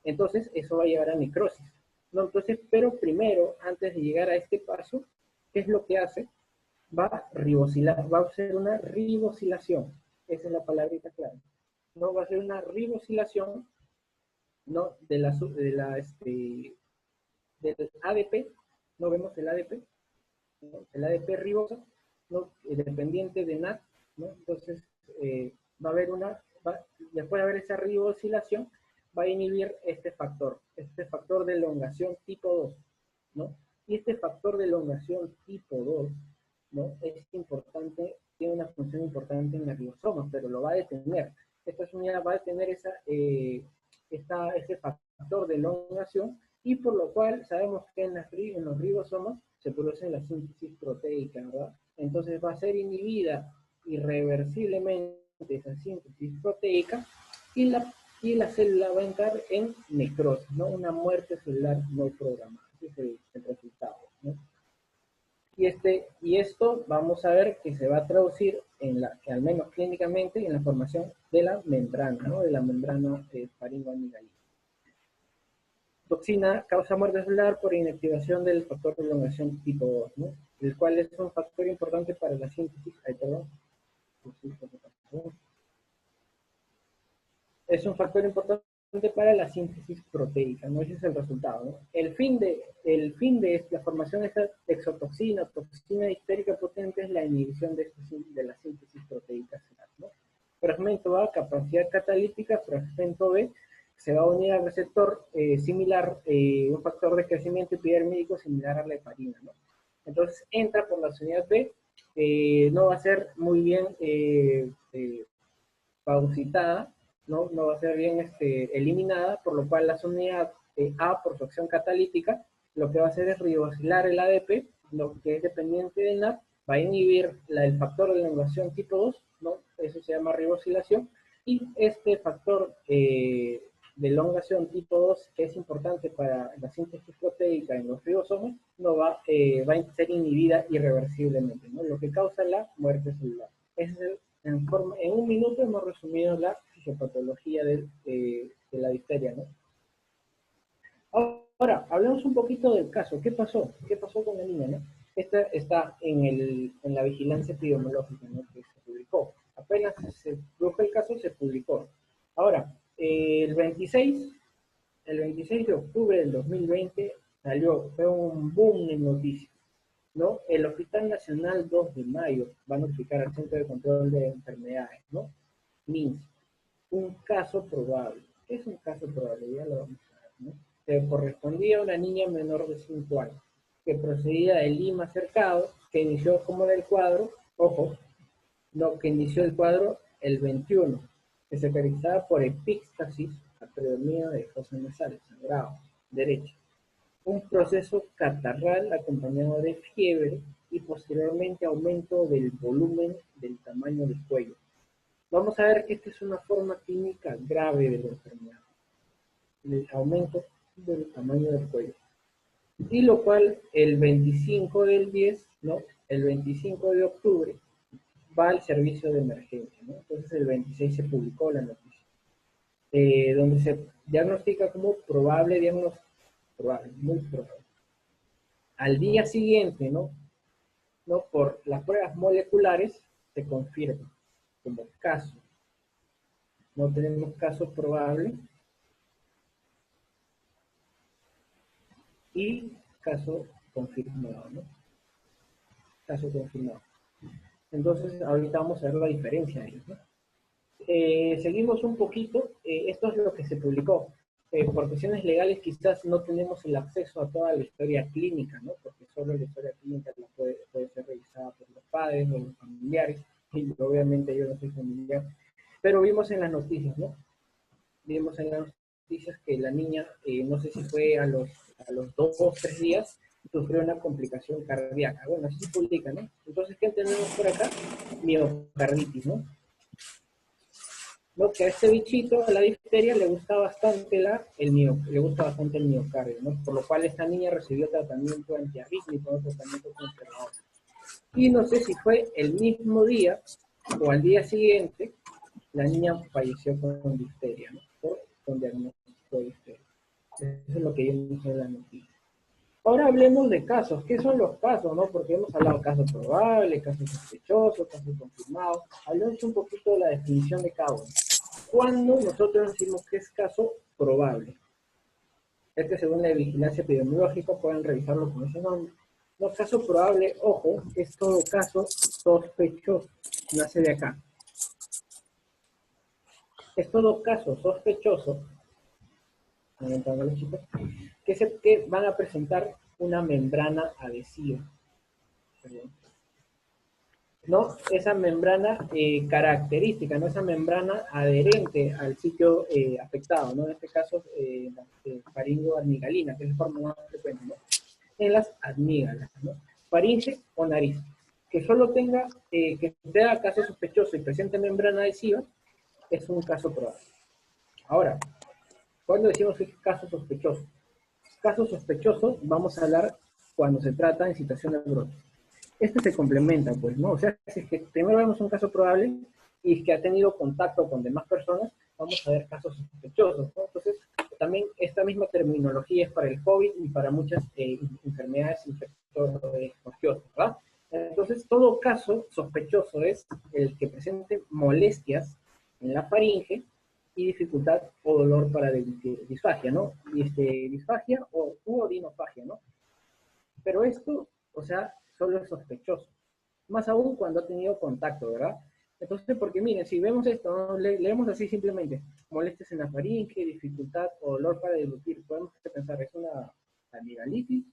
Entonces eso va a llevar a necrosis, ¿no? Entonces, pero primero, antes de llegar a este paso, ¿qué es lo que hace? Va a ribosilar, va a hacer una ribosilación. Esa es la palabrita clave. No va a ser una ribosilación, ¿no? Del ADP, no vemos el ADP, ¿no? El ADP ribosa, ¿no? Dependiente de NAT, ¿no? Entonces, va a haber después de haber esa ribosilación, va a inhibir este factor de elongación tipo 2, ¿no? Y este factor de elongación tipo 2, ¿no? Es importante, tiene una función importante en el ribosoma, pero lo va a detener. Esta unidad va a detener ese factor de elongación y por lo cual sabemos que en los ribosomas se produce la síntesis proteica, ¿verdad? Entonces va a ser inhibida irreversiblemente esa síntesis proteica y la célula va a entrar en necrosis, ¿no? Una muerte celular no programada. Ese es el resultado, ¿no? Y esto vamos a ver que se va a traducir, al menos clínicamente, en la formación de la membrana, ¿no? De la membrana faringoamigdalina. Toxina causa muerte celular por inactivación del factor de elongación tipo 2, ¿no? El cual es un factor importante para la síntesis. Es un factor importante para la síntesis proteica, ¿no? Ese es el resultado, ¿no? El fin de la formación de esta exotoxina, toxina histérica potente, es la inhibición de la síntesis proteica celular, ¿no? Fragmento A, capacidad catalítica. Fragmento B, se va a unir al receptor similar, un factor de crecimiento epidérmico similar a la heparina, ¿no? Entonces entra por la unidad B, no va a ser muy bien fagocitada, no va a ser bien eliminada, por lo cual la unidad A, por su acción catalítica, lo que va a hacer es ribosilar el ADP, lo que es dependiente del NAT, va a inhibir el factor de elongación tipo 2, ¿no? Eso se llama ribosilación, y este factor de elongación tipo 2, que es importante para la síntesis proteica en los ribosomas, no va a ser inhibida irreversiblemente, ¿no? Lo que causa la muerte celular. Ese es en un minuto hemos resumido la fisiopatología de la difteria, ¿no? Ahora, hablemos un poquito del caso. ¿Qué pasó? ¿Qué pasó con la niña, no? Esta está en la vigilancia epidemiológica, ¿no? Que se publicó. Apenas se produjo el caso, se publicó. Ahora, el 26 de octubre del 2020 fue un boom en noticias, ¿no? El Hospital Nacional 2 de Mayo va a notificar al Centro de Control de Enfermedades, ¿no? MINS, un caso probable. ¿Qué es un caso probable? Ya lo vamos a ver, ¿no? Que correspondía a una niña menor de 5 años, que procedía de Lima Cercado, que inició como del cuadro, ojo, no, que inició el cuadro el 21, que se caracterizaba por epíxtasis a predominio de fosas nasales, sangrado, derecha. Un proceso catarral acompañado de fiebre y posteriormente aumento del volumen del tamaño del cuello. Vamos a ver que esta es una forma clínica grave de la enfermedad, el aumento del tamaño del cuello. Y lo cual el 25 del 10, ¿no? El 25 de octubre va al servicio de emergencia, ¿no? Entonces el 26 se publicó la noticia, donde se diagnostica como probable diagnóstico, probable, muy probable. Al día siguiente, ¿no? Por las pruebas moleculares se confirma como caso. No tenemos caso probable y caso confirmado, ¿no? Caso confirmado. Entonces, ahorita vamos a ver la diferencia de ellos, ¿no? Seguimos un poquito, esto es lo que se publicó. Por cuestiones legales quizás no tenemos el acceso a toda la historia clínica, ¿no? Porque solo la historia clínica la puede ser revisada por los padres o los familiares, y obviamente yo no soy familiar, pero vimos en las noticias, ¿no? Vimos en las noticias que la niña, no sé si fue a los 2 o 3 días, sufrió una complicación cardíaca. Bueno, así se publica, ¿no? Entonces, ¿qué tenemos por acá? Miocarditis, ¿no? ¿No? Que a este bichito, a la difteria, le gusta bastante el miocardio, ¿no? Por lo cual esta niña recibió tratamiento antiarrítmico, tratamiento conservador. Y no sé si fue el mismo día o al día siguiente, la niña falleció con difteria, ¿no? Con diagnóstico de difteria. Eso es lo que vimos en la noticia. Ahora hablemos de casos. ¿Qué son los casos, no? Porque hemos hablado de casos probables, casos sospechosos, casos confirmados. Hablemos un poquito de la definición de cada uno. ¿Cuándo nosotros decimos que es caso probable? Según la vigilancia epidemiológica, pueden revisarlo con ese nombre. No, caso probable, ojo, es todo caso sospechoso. Nace de acá. Es todo caso sospechoso, que van a presentar una membrana adhesiva. ¿No? Esa membrana característica, ¿no? Esa membrana adherente al sitio afectado, ¿no? En este caso, faringoamígalina, que es la forma más frecuente, ¿no? En las amígdalas, ¿no? Faringe o nariz. Que solo tenga, que sea caso sospechoso y presente membrana adhesiva, es un caso probable. Ahora, ¿cuándo decimos que es caso sospechoso? Caso sospechoso, vamos a hablar cuando se trata de situación de brote. Este se complementa, pues, ¿no? O sea, si es que primero vemos un caso probable y es que ha tenido contacto con demás personas, vamos a ver casos sospechosos, ¿no? Entonces, también esta misma terminología es para el COVID y para muchas enfermedades infecciosas, ¿verdad? Entonces, todo caso sospechoso es el que presente molestias en la faringe y dificultad o dolor para disfagia, ¿no? Disfagia u odinofagia, ¿no? Pero esto, o sea, solo es sospechoso. Más aún cuando ha tenido contacto, ¿verdad? Entonces, porque miren, si vemos esto, ¿no? Leemos así simplemente, molestias en la faringe, dificultad o dolor para deglutir, podemos pensar, ¿es una amigdalitis?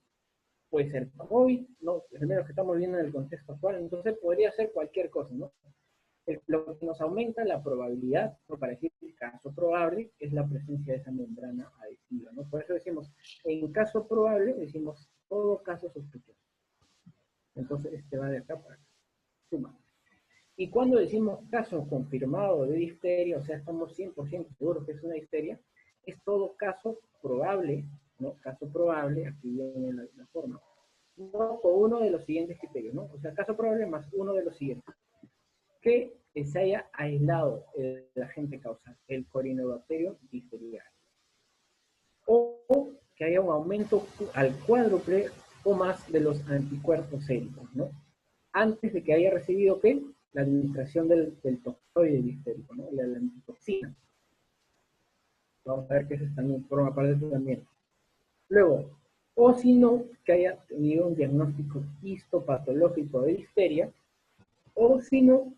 Puede ser COVID, ¿no? Es menos que estamos viendo en el contexto actual, entonces podría ser cualquier cosa, ¿no? Lo que nos aumenta la probabilidad, ¿no? Para decir caso probable, es la presencia de esa membrana adhesiva, ¿no? Por eso decimos, en caso probable, decimos todo caso sospechoso. Entonces, este va de acá para acá. Suma. Y cuando decimos caso confirmado de difteria, o sea, estamos 100% seguros que es una difteria, es todo caso probable, ¿no? Caso probable, aquí viene la forma, no con uno de los siguientes criterios, ¿no? O sea, caso probable más uno de los siguientes. Que se haya aislado el agente causal, el Corynebacterium difteriae. O que haya un aumento al cuádruple o más de los anticuerpos séricos, ¿no? Antes de que haya recibido, ¿qué? La administración del toxoide difterico, ¿no? La antitoxina. Vamos a ver que eso también forma parte de también. Luego, o si no, que haya tenido un diagnóstico histopatológico de difteria, o si no,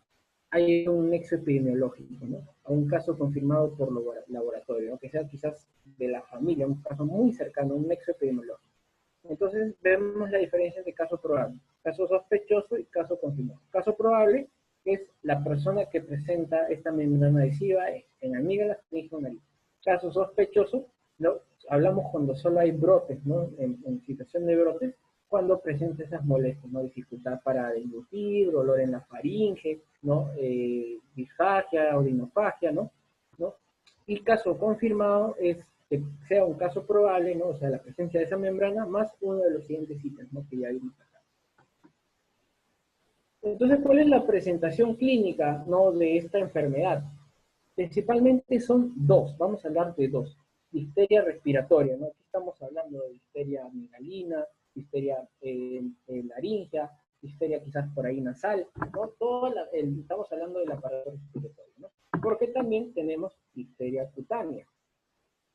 hay un nexo epidemiológico, ¿no? A un caso confirmado por laboratorio, ¿no? Que sea quizás de la familia, un caso muy cercano, un nexo epidemiológico. Entonces vemos la diferencia entre caso probable, caso sospechoso y caso confirmado. Caso probable es la persona que presenta esta membrana adhesiva en amígdalas, faringe o nariz. Caso sospechoso, ¿no? hablamos cuando solo hay brotes, ¿no? En situación de brotes, cuando presenta esas molestias, ¿no? Dificultad para deglutir, dolor en la faringe, ¿no? Disfagia, odinofagia, ¿no? Y caso confirmado es que sea un caso probable, ¿no? O sea, la presencia de esa membrana más uno de los siguientes ítems, ¿no? Que ya vimos acá. Entonces, ¿cuál es la presentación clínica, ¿no? De esta enfermedad? Principalmente son dos, vamos a hablar de dos. Difteria respiratoria, ¿no? Aquí estamos hablando de difteria amigalina, difteria laringea, difteria quizás por ahí nasal, ¿no? Estamos hablando del aparato respiratorio, ¿no? Porque también tenemos difteria cutánea.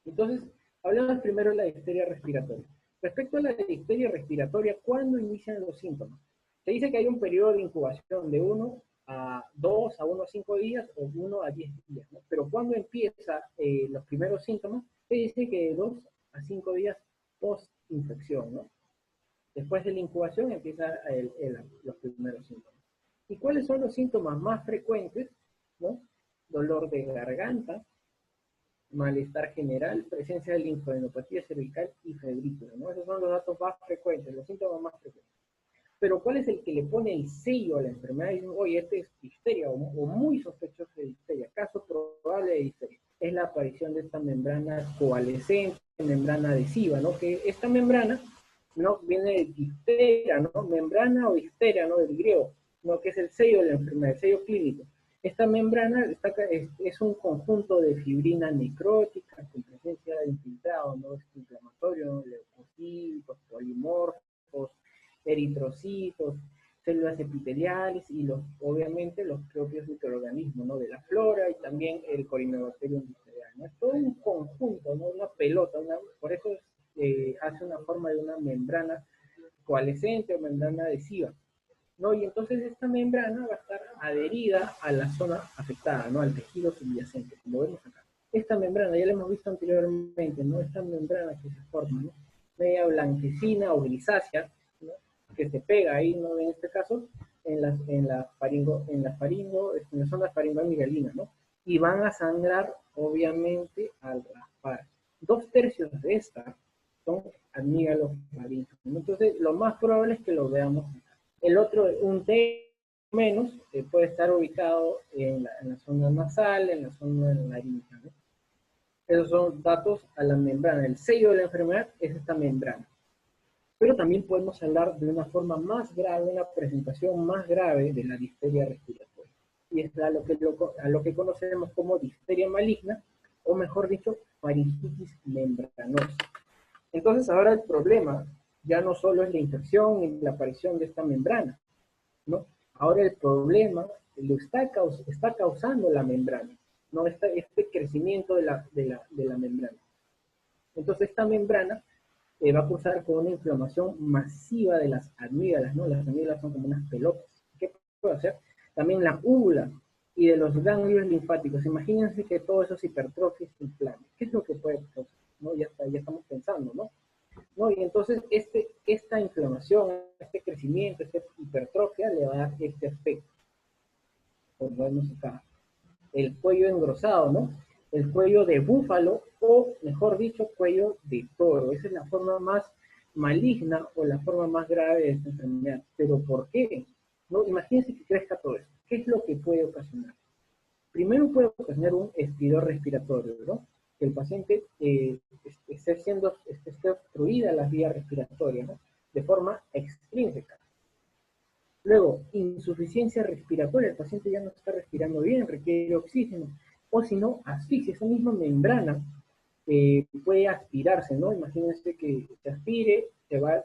Entonces, hablamos primero de la difteria respiratoria. Respecto a la difteria respiratoria, ¿cuándo inician los síntomas? Se dice que hay un periodo de incubación de 1 a 2 a 1 a 5 días o 1 a 10 días, ¿no? Pero cuando empieza los primeros síntomas, se dice que de 2 a 5 días post-infección, ¿no? Después de la incubación empiezan los primeros síntomas. ¿Y cuáles son los síntomas más frecuentes? ¿No? Dolor de garganta, malestar general, presencia de linfadenopatía cervical y febrícula, ¿no? Esos son los datos más frecuentes, los síntomas más frecuentes. Pero ¿cuál es el que le pone el sello a la enfermedad? Dicen, oye, este es difteria o muy sospechoso de difteria, caso probable de difteria. Es la aparición de esta membrana coalescente, membrana adhesiva, ¿no? Que esta membrana, ¿no? Viene de difteria, ¿no? Membrana o difteria, ¿no? Del griego, ¿no? Que es el sello de la enfermedad, el sello clínico. Esta membrana es un conjunto de fibrina necrótica con presencia de infiltrado, ¿no? Inflamatorio, leucocitos, polimorfos, eritrocitos, células epiteliales y obviamente los propios microorganismos, ¿no? De la flora y también el Corynebacterium difteriae, ¿no? Es todo un conjunto, ¿no? Una pelota, por eso hace una forma de una membrana coalescente o membrana adhesiva, ¿no? Y entonces esta membrana va a estar adherida a la zona afectada, ¿no? Al tejido subyacente, como vemos acá. Esta membrana, ya la hemos visto anteriormente, ¿no? Esta membrana que se forma, ¿no? Media blanquecina o grisácea, ¿no? Que se pega ahí, ¿no? En este caso, en la zona faringoamigdalina, ¿no? Y van a sangrar, obviamente, al raspar. 2/3 de esta son amígalos faríngeo, ¿no? Entonces, lo más probable es que lo veamos acá. El otro, un T menos, puede estar ubicado en la zona nasal, en la zona laríngea, ¿no? Esos son datos a la membrana. El sello de la enfermedad es esta membrana. Pero también podemos hablar de una forma más grave, una presentación más grave de la difteria respiratoria. Y es a lo que conocemos como difteria maligna, o mejor dicho, faringitis membranosa. Entonces ahora el problema ya no solo es la infección y la aparición de esta membrana, ¿no? Ahora el problema lo está causando la membrana, ¿no? Este crecimiento de la membrana. Entonces esta membrana va a cursar con una inflamación masiva de las amígdalas, ¿no? Las amígdalas son como unas pelotas. ¿Qué puede hacer? También la úvula y de los ganglios linfáticos. Imagínense que todo eso es hipertrofia se inflame. ¿Qué es lo que puede causar? ¿No? Ya estamos pensando, ¿no? ¿No? Y entonces esta inflamación, este crecimiento, esta hipertrofia le va a dar este efecto. Como vemos acá. El cuello engrosado, ¿no? El cuello de búfalo o, mejor dicho, cuello de toro. Esa es la forma más maligna o la forma más grave de esta enfermedad. ¿Pero por qué? ¿No? Imagínense que crezca todo eso. ¿Qué es lo que puede ocasionar? Primero puede ocasionar un estridor respiratorio, ¿no? Que el paciente esté obstruida las vías respiratorias, ¿no? De forma extrínseca. Luego, insuficiencia respiratoria, el paciente ya no está respirando bien, requiere oxígeno, o si no, asfixia, esa misma membrana puede aspirarse, ¿no? Imagínense que se aspire, se va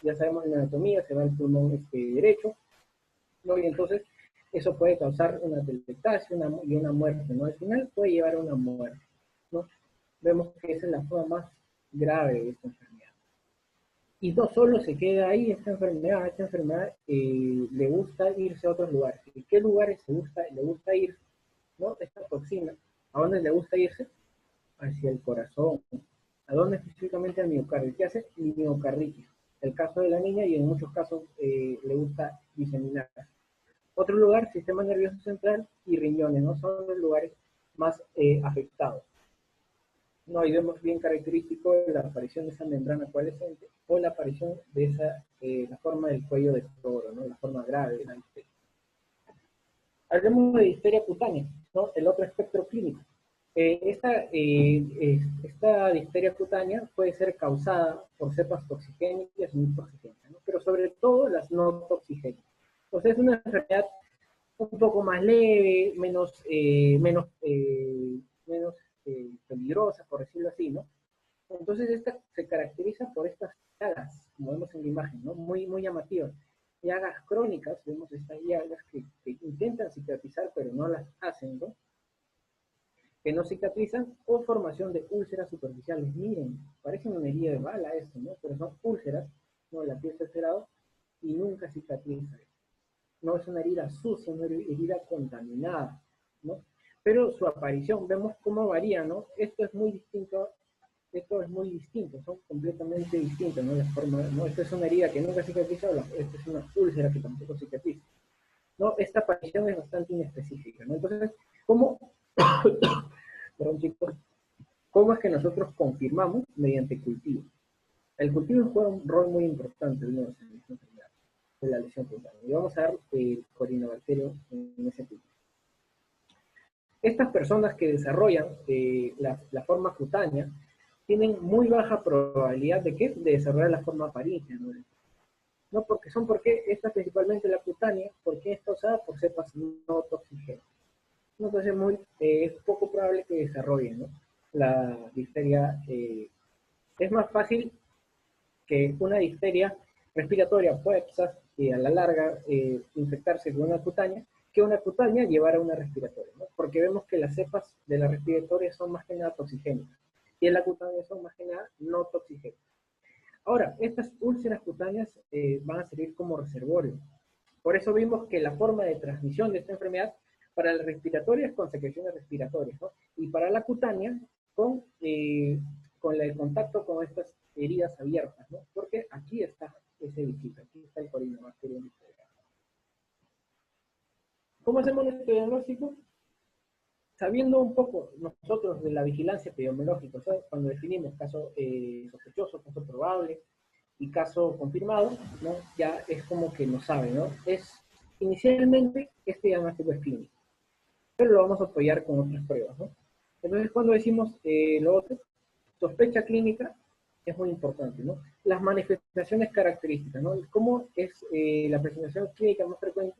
ya sabemos en la anatomía, se va al pulmón derecho, ¿no? Y entonces eso puede causar una telpectasia y una muerte, ¿no? Al final puede llevar a una muerte, ¿no? Vemos que esa es la forma más grave de esta enfermedad. Y no solo se queda ahí esta enfermedad le gusta irse a otros lugares. ¿En qué lugares le gusta ir, ¿no? Esta toxina? ¿A dónde le gusta irse? Hacia el corazón. ¿A dónde específicamente? Al miocardio. ¿Qué hace? Miocarditis. El caso de la niña y en muchos casos le gusta diseminar. Otro lugar, sistema nervioso central y riñones, ¿no? Son los lugares más afectados. ¿no? Ahí vemos bien característico la aparición de esa membrana coalescente o la aparición de esa, la forma del cuello de toro, ¿no? La forma grave de la difteria. Hablemos de difteria cutánea, ¿no? El otro espectro clínico. Esta difteria cutánea puede ser causada por cepas toxigénicas y muy toxigénicas, ¿no? Pero sobre todo las no toxigénicas. Entonces es una enfermedad un poco más leve, menos peligrosa, por decirlo así, ¿no? Entonces esta se caracteriza por estas llagas, como vemos en la imagen, ¿no? Muy llamativas. Llagas crónicas, vemos estas llagas que intentan cicatrizar, pero no las hacen, ¿no? Que no cicatrizan, o formación de úlceras superficiales. Miren, parece una herida de bala esto, ¿no? Pero son úlceras, ¿no? La piel está cerrada y nunca cicatriza. No es una herida sucia, una herida contaminada, ¿no? Pero su aparición, vemos cómo varía, ¿no? Esto es muy distinto, son completamente distintos, ¿no? La forma, ¿no? Esta es una herida que nunca cicatriza, esta es una úlcera que tampoco cicatriza, ¿no? Esta aparición es bastante inespecífica, ¿no? Entonces, ¿cómo, perdón chicos, cómo es que nosotros confirmamos? Mediante cultivo. El cultivo juega un rol muy importante en de la lesión cutánea. Y vamos a ver el corinobacterio en ese tipo. Estas personas que desarrollan la forma cutánea tienen muy baja probabilidad de ¿qué? De desarrollar la forma faríngea, ¿no? No porque esta principalmente la cutánea, porque es causada por cepas no toxigénicas. Entonces es poco probable que desarrollen, ¿no? La difteria. Es más fácil que una difteria respiratoria pueda quizás a la larga infectarse con una cutánea, que una cutánea llevar a una respiratoria, ¿no? Porque vemos que las cepas de la respiratoria son más que nada toxigénicas y en la cutánea son más que nada no toxigénicas. Ahora, estas úlceras cutáneas van a servir como reservorio. Por eso vimos que la forma de transmisión de esta enfermedad para la respiratoria es con secreciones respiratorias, ¿no? Y para la cutánea con el contacto con estas heridas abiertas, ¿no? Porque aquí está ese bichito, aquí está el corinobacterium difteria. ¿Cómo hacemos nuestro diagnóstico? Sabiendo un poco nosotros de la vigilancia epidemiológica, ¿sabes? Cuando definimos caso sospechoso, caso probable y caso confirmado, ¿no? Ya es como que lo sabe, ¿no? Inicialmente este diagnóstico es clínico, pero lo vamos a apoyar con otras pruebas, ¿no? Entonces cuando decimos lo otro, sospecha clínica es muy importante, ¿no? Las manifestaciones características, ¿no? ¿Cómo es la presentación clínica más frecuente?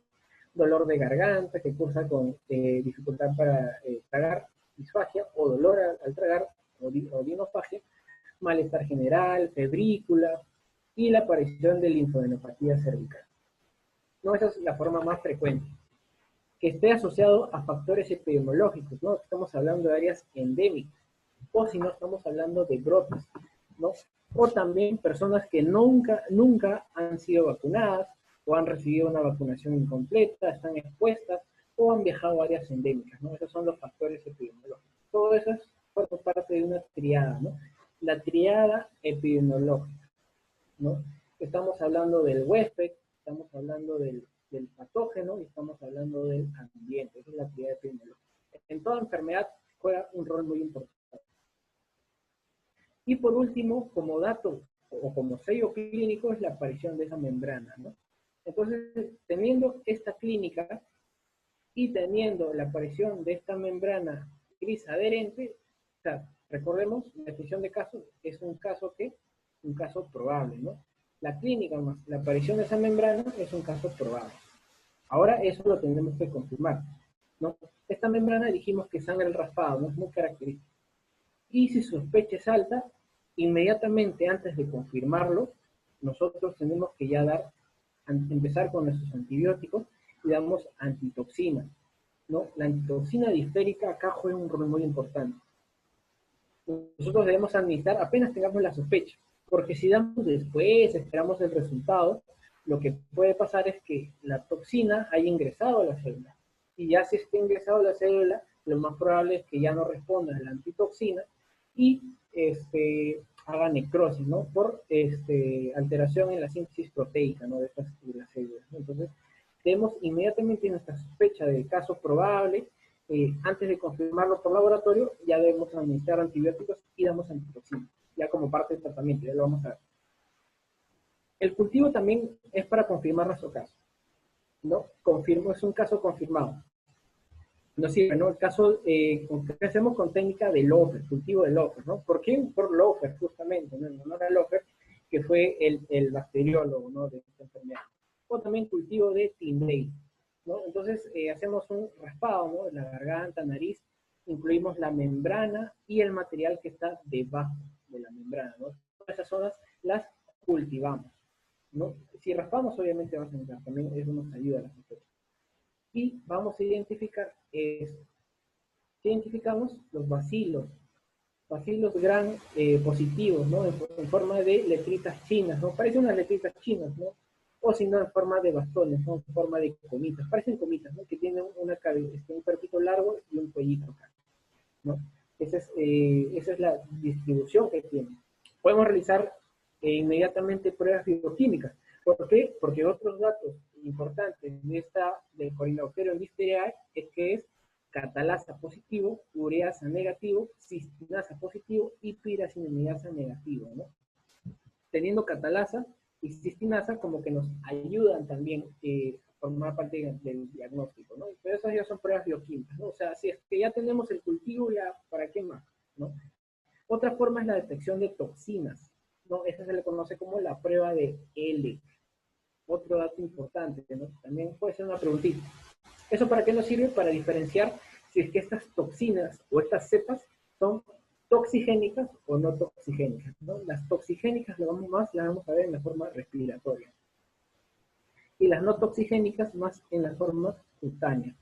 Dolor de garganta que cursa con dificultad para tragar, disfagia, o dolor al tragar, o dinofagia, malestar general, febrícula, y la aparición de linfodenopatía cervical. No, esa es la forma más frecuente. Que esté asociado a factores epidemiológicos, ¿no? Estamos hablando de áreas endémicas, o si no estamos hablando de brotes, ¿no? O también personas que nunca han sido vacunadas, o han recibido una vacunación incompleta, están expuestas, o han viajado a áreas endémicas, ¿no? Esos son los factores epidemiológicos. Todo eso es parte de una triada, ¿no? La triada epidemiológica, ¿no? Estamos hablando del huésped, estamos hablando del patógeno y estamos hablando del ambiente. Esa es la triada epidemiológica. En toda enfermedad juega un rol muy importante. Y por último, como dato o como sello clínico, es la aparición de esa membrana, ¿no? Entonces, teniendo esta clínica y teniendo la aparición de esta membrana gris adherente, o sea, recordemos, la definición de caso es un caso probable, ¿no? La clínica más la aparición de esa membrana es un caso probable. Ahora eso lo tendremos que confirmar, ¿no? Esta membrana dijimos que sangra el raspado, ¿no? Es muy característica. Y si su sospecha es alta, inmediatamente antes de confirmarlo, nosotros tenemos que ya empezar con nuestros antibióticos y damos antitoxina, ¿no? La antitoxina difterica acá juega un rol muy importante. Nosotros debemos administrar apenas tengamos la sospecha, porque si damos después, esperamos el resultado, lo que puede pasar es que la toxina haya ingresado a la célula. Y ya si está ingresado a la célula, lo más probable es que ya no responda a la antitoxina y haga necrosis, ¿no? Por alteración en la síntesis proteica, ¿no? De las células, ¿no? Entonces, tenemos inmediatamente nuestra sospecha del caso probable antes de confirmarlo por laboratorio, ya debemos administrar antibióticos y damos antitoxinas, ya como parte del tratamiento, ya lo vamos a ver. El cultivo también es para confirmar nuestro caso, ¿no? Es un caso confirmado. Nos sirve, ¿no? El caso, que hacemos con técnica de Lofer, cultivo de Lofer, ¿no? ¿Por qué? Por Lofer, justamente, ¿no? En honor a Lofer, que fue el bacteriólogo, ¿no? De esta enfermedad. O también cultivo de Tyndale, ¿no? Entonces, hacemos un raspado, ¿no? De la garganta, nariz, incluimos la membrana y el material que está debajo de la membrana, ¿no? Todas esas zonas las cultivamos, ¿no? Si raspamos, obviamente va a sangrar, también eso nos ayuda a la sospecha. Y vamos a identificar eso. Identificamos los bacilos gran positivos, ¿no? En forma de letritas chinas, ¿no? Parecen unas letritas chinas, ¿no? O si no, en forma de bastones, ¿no? En forma de comitas, parecen comitas, ¿no? Que tienen un cuerpito largo y un cuellito acá, ¿no? Esa es la distribución que tiene. Podemos realizar inmediatamente pruebas bioquímicas. ¿Por qué? Porque otros datos importantes de del Corynebacterium listeria es que es catalasa positivo, ureasa negativo, cistinasa positivo y piracelinasa negativo, ¿no? Teniendo catalasa y cistinasa como que nos ayudan también a formar parte del diagnóstico, ¿no? Pero esas ya son pruebas bioquímicas, ¿no? O sea, si es que ya tenemos el cultivo, ya, ¿para qué más? ¿No? Otra forma es la detección de toxinas, ¿no? Esa se le conoce como la prueba de L. Otro dato importante, ¿no? También puede ser una preguntita. ¿Eso para qué nos sirve? Para diferenciar si es que estas toxinas o estas cepas son toxigénicas o no toxigénicas, ¿no? Las toxigénicas las vamos a ver en la forma respiratoria. Y las no toxigénicas más en la forma cutánea,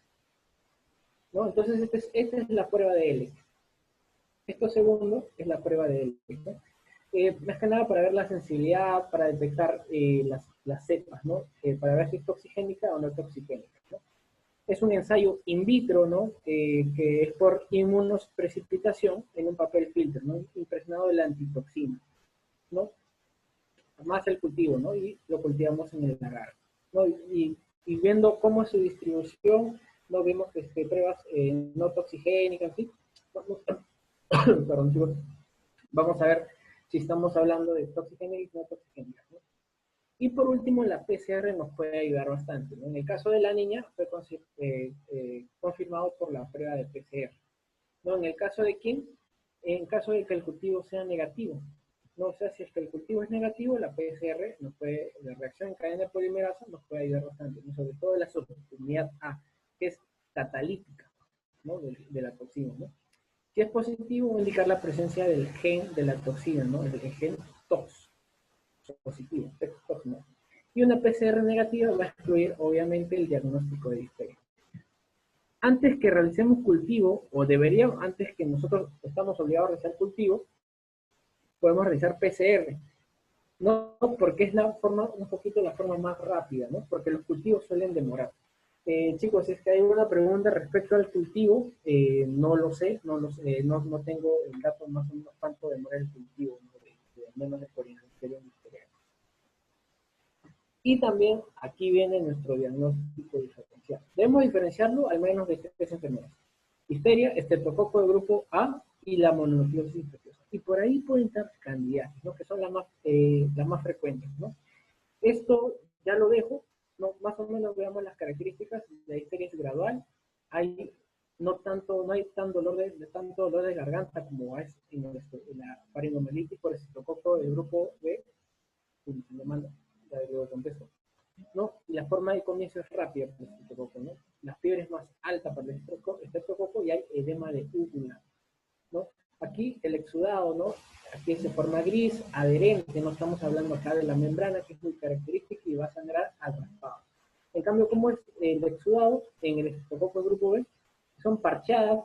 ¿no? Entonces, esta es la prueba de L. Esto segundo es la prueba de L, ¿no? Más que nada para ver la sensibilidad, para detectar las cepas, ¿no? Para ver si es toxigénica o no toxigénica, ¿no? Es un ensayo in vitro, ¿no? Que es por inmunoprecipitación en un papel filtro, ¿no? Impregnado de la antitoxina, ¿no? Más el cultivo, ¿no? Y lo cultivamos en el lagar, ¿no? Y viendo cómo es su distribución, ¿no? Vemos pruebas no toxigénicas, ¿sí? Perdón, chicos. Vamos a ver si estamos hablando de toxigénicas y no toxigénicas, ¿no? Y por último, la PCR nos puede ayudar bastante, ¿no? En el caso de la niña, fue confirmado por la prueba de PCR, ¿no? En el caso de Kim, en caso de que el cultivo sea negativo, ¿no? O sea, si es que el cultivo es negativo, la PCR la reacción en cadena de polimerasa nos puede ayudar bastante, ¿no? Sobre todo la subunidad A, que es catalítica, ¿no? De la toxina, ¿no? Si es positivo, indicar la presencia del gen de la toxina, ¿no? El gen TOX, positivo, TOX, ¿no? Y una PCR negativa va a excluir, obviamente, el diagnóstico de difteria. Antes que realicemos cultivo, o deberíamos, antes que nosotros estamos obligados a realizar cultivo, podemos realizar PCR. No porque es un poquito la forma más rápida, ¿no? Porque los cultivos suelen demorar. Chicos, es que hay una pregunta respecto al cultivo, no lo sé, no tengo el dato más o menos cuánto demora el cultivo, ¿no? Al menos de Corynebacterium listeria. Y también aquí viene nuestro diagnóstico diferencial. Debemos diferenciarlo al menos de tres enfermedades: difteria, estreptococo de grupo A y la mononucleosis infecciosa. Y por ahí pueden estar candidiasis, ¿no? Que son las más frecuentes, ¿no? Esto ya lo dejo, ¿no? Más o menos veamos las características. La difteria es gradual, no hay tanto dolor de garganta como es en la faringomelitis por estreptococo del grupo B, ya luego contesto, ¿no? Y la forma de comienzo es rápida para el estreptococo, ¿no? La fiebre es más alta para el estreptococo y hay edema de úvula, ¿no? Aquí el exudado, ¿no? Aquí es de forma gris, adherente, no estamos hablando acá de la membrana, que es muy característica y va a sangrar al raspado. En cambio, como es el exudado en el estreptococo del grupo B, son parchadas,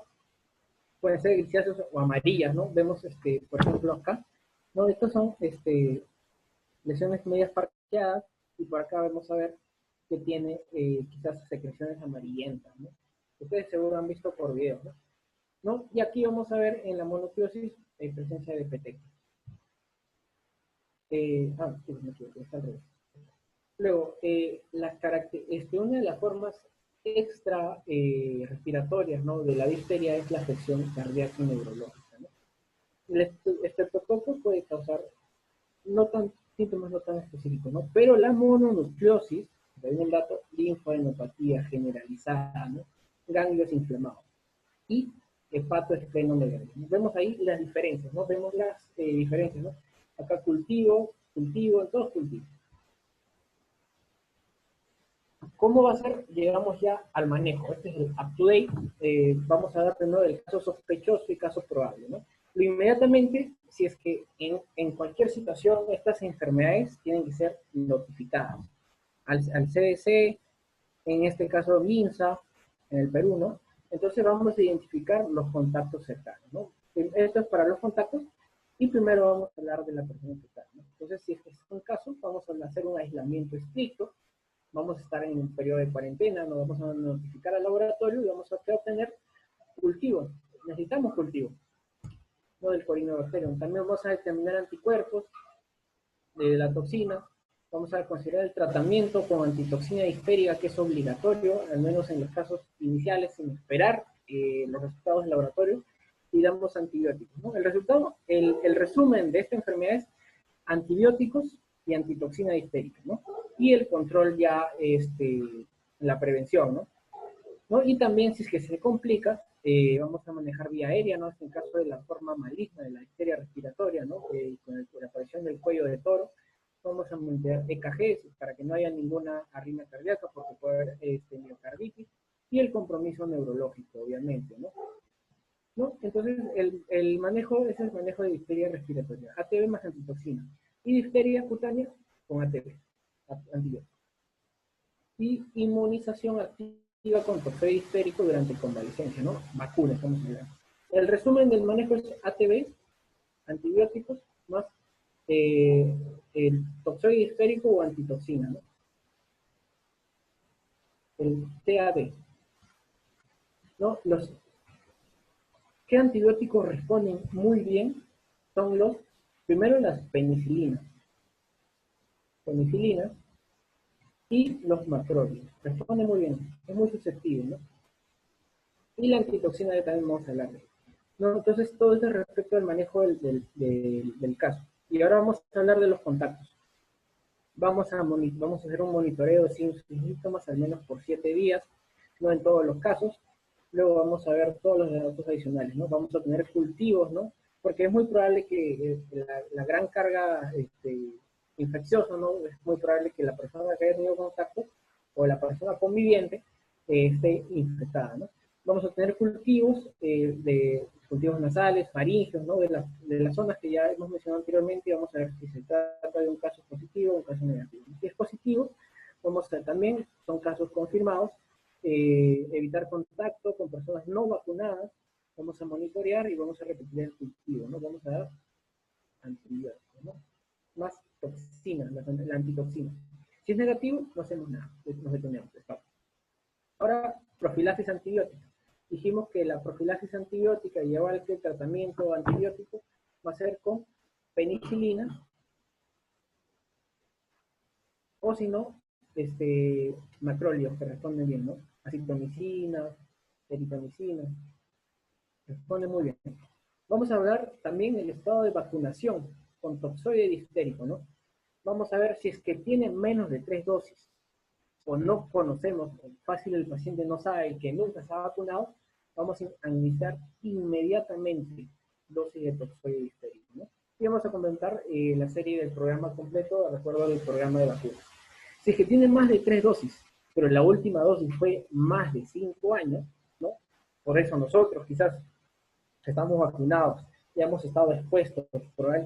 pueden ser grisáceas o amarillas, ¿no? Vemos, por ejemplo, acá, ¿no? Estos son lesiones medias parcheadas, y por acá vamos a ver que tiene quizás secreciones amarillentas, ¿no? Ustedes seguro han visto por videos, ¿no? ¿No? Y aquí vamos a ver en la mononucleosis presencia de petequias. Sí, me equivoqué, está al revés. Luego, una de las formas extra respiratorias, ¿no?, de la difteria es la afección cardíaca y neurológica, ¿no? El estreptococo puede causar síntomas no tan específicos, ¿no? Pero la mononucleosis, de ahí el dato, linfadenopatía generalizada, ¿no?, ganglios inflamados y hepatoesplenomegalia. Vemos ahí las diferencias, ¿no? Vemos las diferencias, ¿no? Acá cultivo, en todos cultivos. ¿Cómo va a ser? Llegamos ya al manejo. Este es el up-to-date. Vamos a dar primero el caso sospechoso y caso probable, ¿no? Lo inmediatamente, si es que en cualquier situación estas enfermedades tienen que ser notificadas al CDC, en este caso MINSA, en el Perú, ¿no? Entonces vamos a identificar los contactos cercanos, ¿no? Esto es para los contactos y primero vamos a hablar de la persona infectada, ¿no? Entonces, si es que es un caso, vamos a hacer un aislamiento estricto, vamos a estar en un periodo de cuarentena, nos vamos a notificar al laboratorio y vamos a obtener cultivos. Necesitamos cultivos, no del Corynebacterium. También vamos a determinar anticuerpos de la toxina. Vamos a considerar el tratamiento con antitoxina difterica, que es obligatorio, al menos en los casos iniciales, sin esperar los resultados del laboratorio, y damos antibióticos, ¿no? El resultado, el resumen de esta enfermedad es antibióticos y antitoxina difterica, ¿no? Y el control ya, la prevención, ¿no? Y también, si es que se complica, vamos a manejar vía aérea, ¿no? En caso de la forma maligna de la difteria respiratoria, ¿no? Con la aparición del cuello de toro, vamos a monitorear EKG para que no haya ninguna arritmia cardíaca, porque puede haber miocarditis, y el compromiso neurológico, obviamente, ¿no? Entonces, el manejo es el manejo de difteria respiratoria, ATV más antitoxina, y difteria cutánea con ATV, antibiótico. Y inmunización activa con toxoide difterico durante convalecencia, ¿no? Vacunas, estamos hablando. El resumen del manejo es ATV, antibióticos, más el toxoide difterico o antitoxina, ¿no? El TAD, ¿no? ¿Qué antibióticos responden muy bien? Son primero las penicilinas y los macrólidos. Responden muy bien, es muy susceptible, ¿no? Y la antitoxina de también vamos a hablar de eso, ¿no? Entonces, todo eso respecto al manejo del caso. Y ahora vamos a hablar de los contactos. Vamos a hacer un monitoreo de síntomas al menos por 7 días, no en todos los casos. Luego vamos a ver todos los datos adicionales, ¿no? Vamos a tener cultivos, ¿no? Porque es muy probable que la gran carga infecciosa, ¿no? Es muy probable que la persona que haya tenido contacto o la persona conviviente esté infectada, ¿no? Vamos a tener cultivos de cultivos nasales, faringeos, ¿no? De las zonas que ya hemos mencionado anteriormente, y vamos a ver si se trata de un caso positivo o un caso negativo. Si es positivo, vamos a también, son casos confirmados, evitar contacto con personas no vacunadas, vamos a monitorear y vamos a repetir el cultivo, ¿no? Vamos a dar antibióticos, ¿no? Más toxina, la antitoxina. Si es negativo, no hacemos nada, nos detenemos, estamos. Ahora, profilaxis antibiótica. Dijimos que la profilaxis antibiótica, igual que el tratamiento antibiótico, va a ser con penicilina, o si no, macrólidos, que responden bien, ¿no? Acitromicina, eritromicina, responden muy bien. Vamos a hablar también del estado de vacunación con toxoide difterico, ¿no? Vamos a ver si es que tiene menos de 3 dosis, o no conocemos, fácil el paciente no sabe que nunca se ha vacunado, vamos a iniciar inmediatamente dosis de toxoide difterico, ¿no? Y vamos a comentar la serie del programa completo de acuerdo al programa de vacunas. Si es que tiene más de 3 dosis, pero la última dosis fue más de 5 años, ¿no? Por eso nosotros quizás estamos vacunados, ya hemos estado expuestos,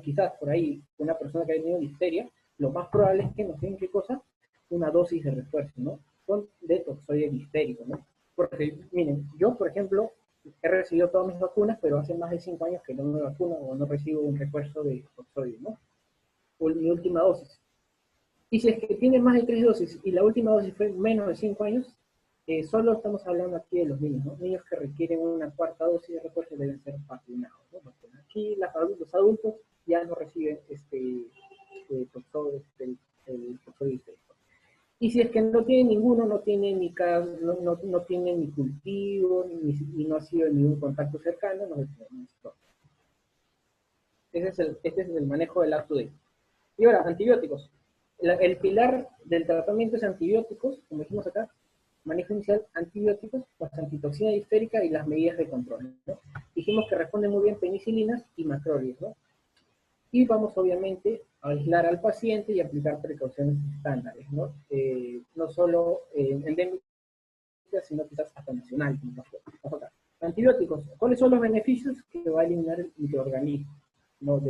quizás por ahí una persona que ha tenido difteria, lo más probable es que nos den, ¿qué cosa? Una dosis de refuerzo, ¿no? Con de toxoide difterico, ¿no? Porque, miren, yo, por ejemplo, he recibido todas mis vacunas, pero hace más de 5 años que no me vacuno o no recibo un refuerzo de toxoide, ¿no? O mi última dosis. Y si es que tiene más de 3 dosis y la última dosis fue menos de 5 años, solo estamos hablando aquí de los niños, ¿no? Niños que requieren una cuarta dosis de refuerzo deben ser vacunados, ¿no? Aquí los adultos ya no reciben el toxoide difterico. Y si es que no tiene ninguno, no tiene ni, no tiene ni cultivo, y no ha sido en ningún contacto cercano, no se tiene. Este es el manejo del up-to-date. Y ahora, antibióticos. El pilar del tratamiento es antibióticos, como dijimos acá, manejo inicial, antibióticos, pues antitoxina difterica y las medidas de control, ¿no? Dijimos que responden muy bien penicilinas y macrólidos, ¿no? Y vamos obviamente a aislar al paciente y aplicar precauciones estándares, ¿no? No solo endémicas, sino quizás hasta nacionales, como pasó acá. Antibióticos, ¿cuáles son los beneficios? Que va a eliminar el microorganismo, ¿no? Va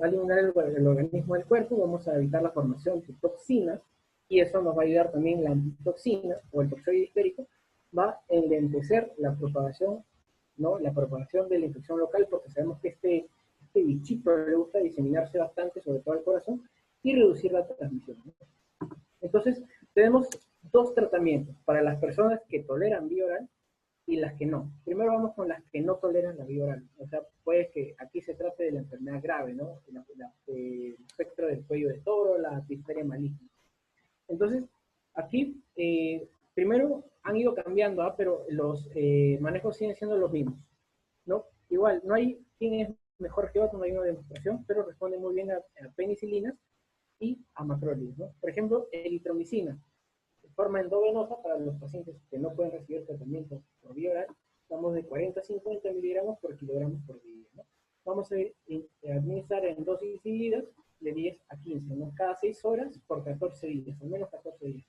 a eliminar el organismo del cuerpo, vamos a evitar la formación de toxinas, y eso nos va a ayudar también la antitoxina, o el toxoide histérico, va a enlentecer la propagación, ¿no? La propagación de la infección local, porque sabemos que este bichito le gusta diseminarse bastante, sobre todo al corazón, y reducir la transmisión, ¿no? Entonces, tenemos dos tratamientos para las personas que toleran vía oral y las que no. Primero vamos con las que no toleran la vía oral. O sea, puede que aquí se trate de la enfermedad grave, ¿no? El espectro del cuello de toro, la difteria maligna. Entonces, aquí, primero han ido cambiando, pero los manejos siguen siendo los mismos, ¿no? Igual, no hay quien es mejor que otro, no hay una demostración, pero responde muy bien a penicilinas y a macrólidos, ¿no? Por ejemplo, eritromicina, de forma endovenosa para los pacientes que no pueden recibir tratamiento por vía oral, estamos de 40 a 50 miligramos por kilogramo por día, ¿no? Vamos a administrar en dosis divididas de 10 a 15, ¿no? Cada 6 horas por 14 días, al menos 14 días.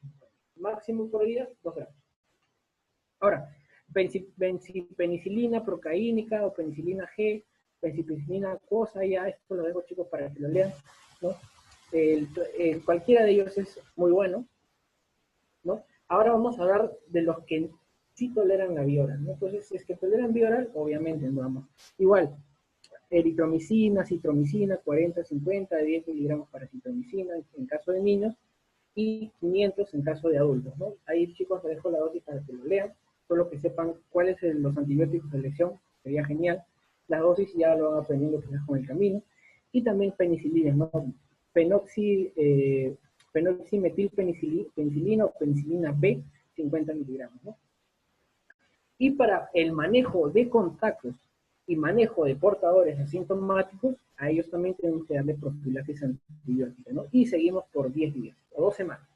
Máximo por día, 2 gramos. Ahora, penicilina procaínica o penicilina G, penicilina acuosa, ya esto lo dejo, chicos, para que lo lean, ¿no? Cualquiera de ellos es muy bueno, ¿no? Ahora vamos a hablar de los que sí toleran la vía oral, ¿no? Entonces, si es que toleran vía oral, obviamente no vamos. Igual, eritromicina, citromicina, 40, 50, 10 miligramos para citromicina en caso de niños, y 500 en caso de adultos, ¿no? Ahí, chicos, les dejo la dosis para que lo lean, solo que sepan cuáles son los antibióticos de elección, sería genial. Las dosis ya lo van aprendiendo quizás con el camino. Y también penicilina, ¿no? Penoximetilpenicilina o penicilina B, 50 miligramos, ¿no? Y para el manejo de contactos y manejo de portadores asintomáticos, a ellos también tenemos que darle profilaxis antibiótica, ¿no? Y seguimos por 10 días o 2 semanas.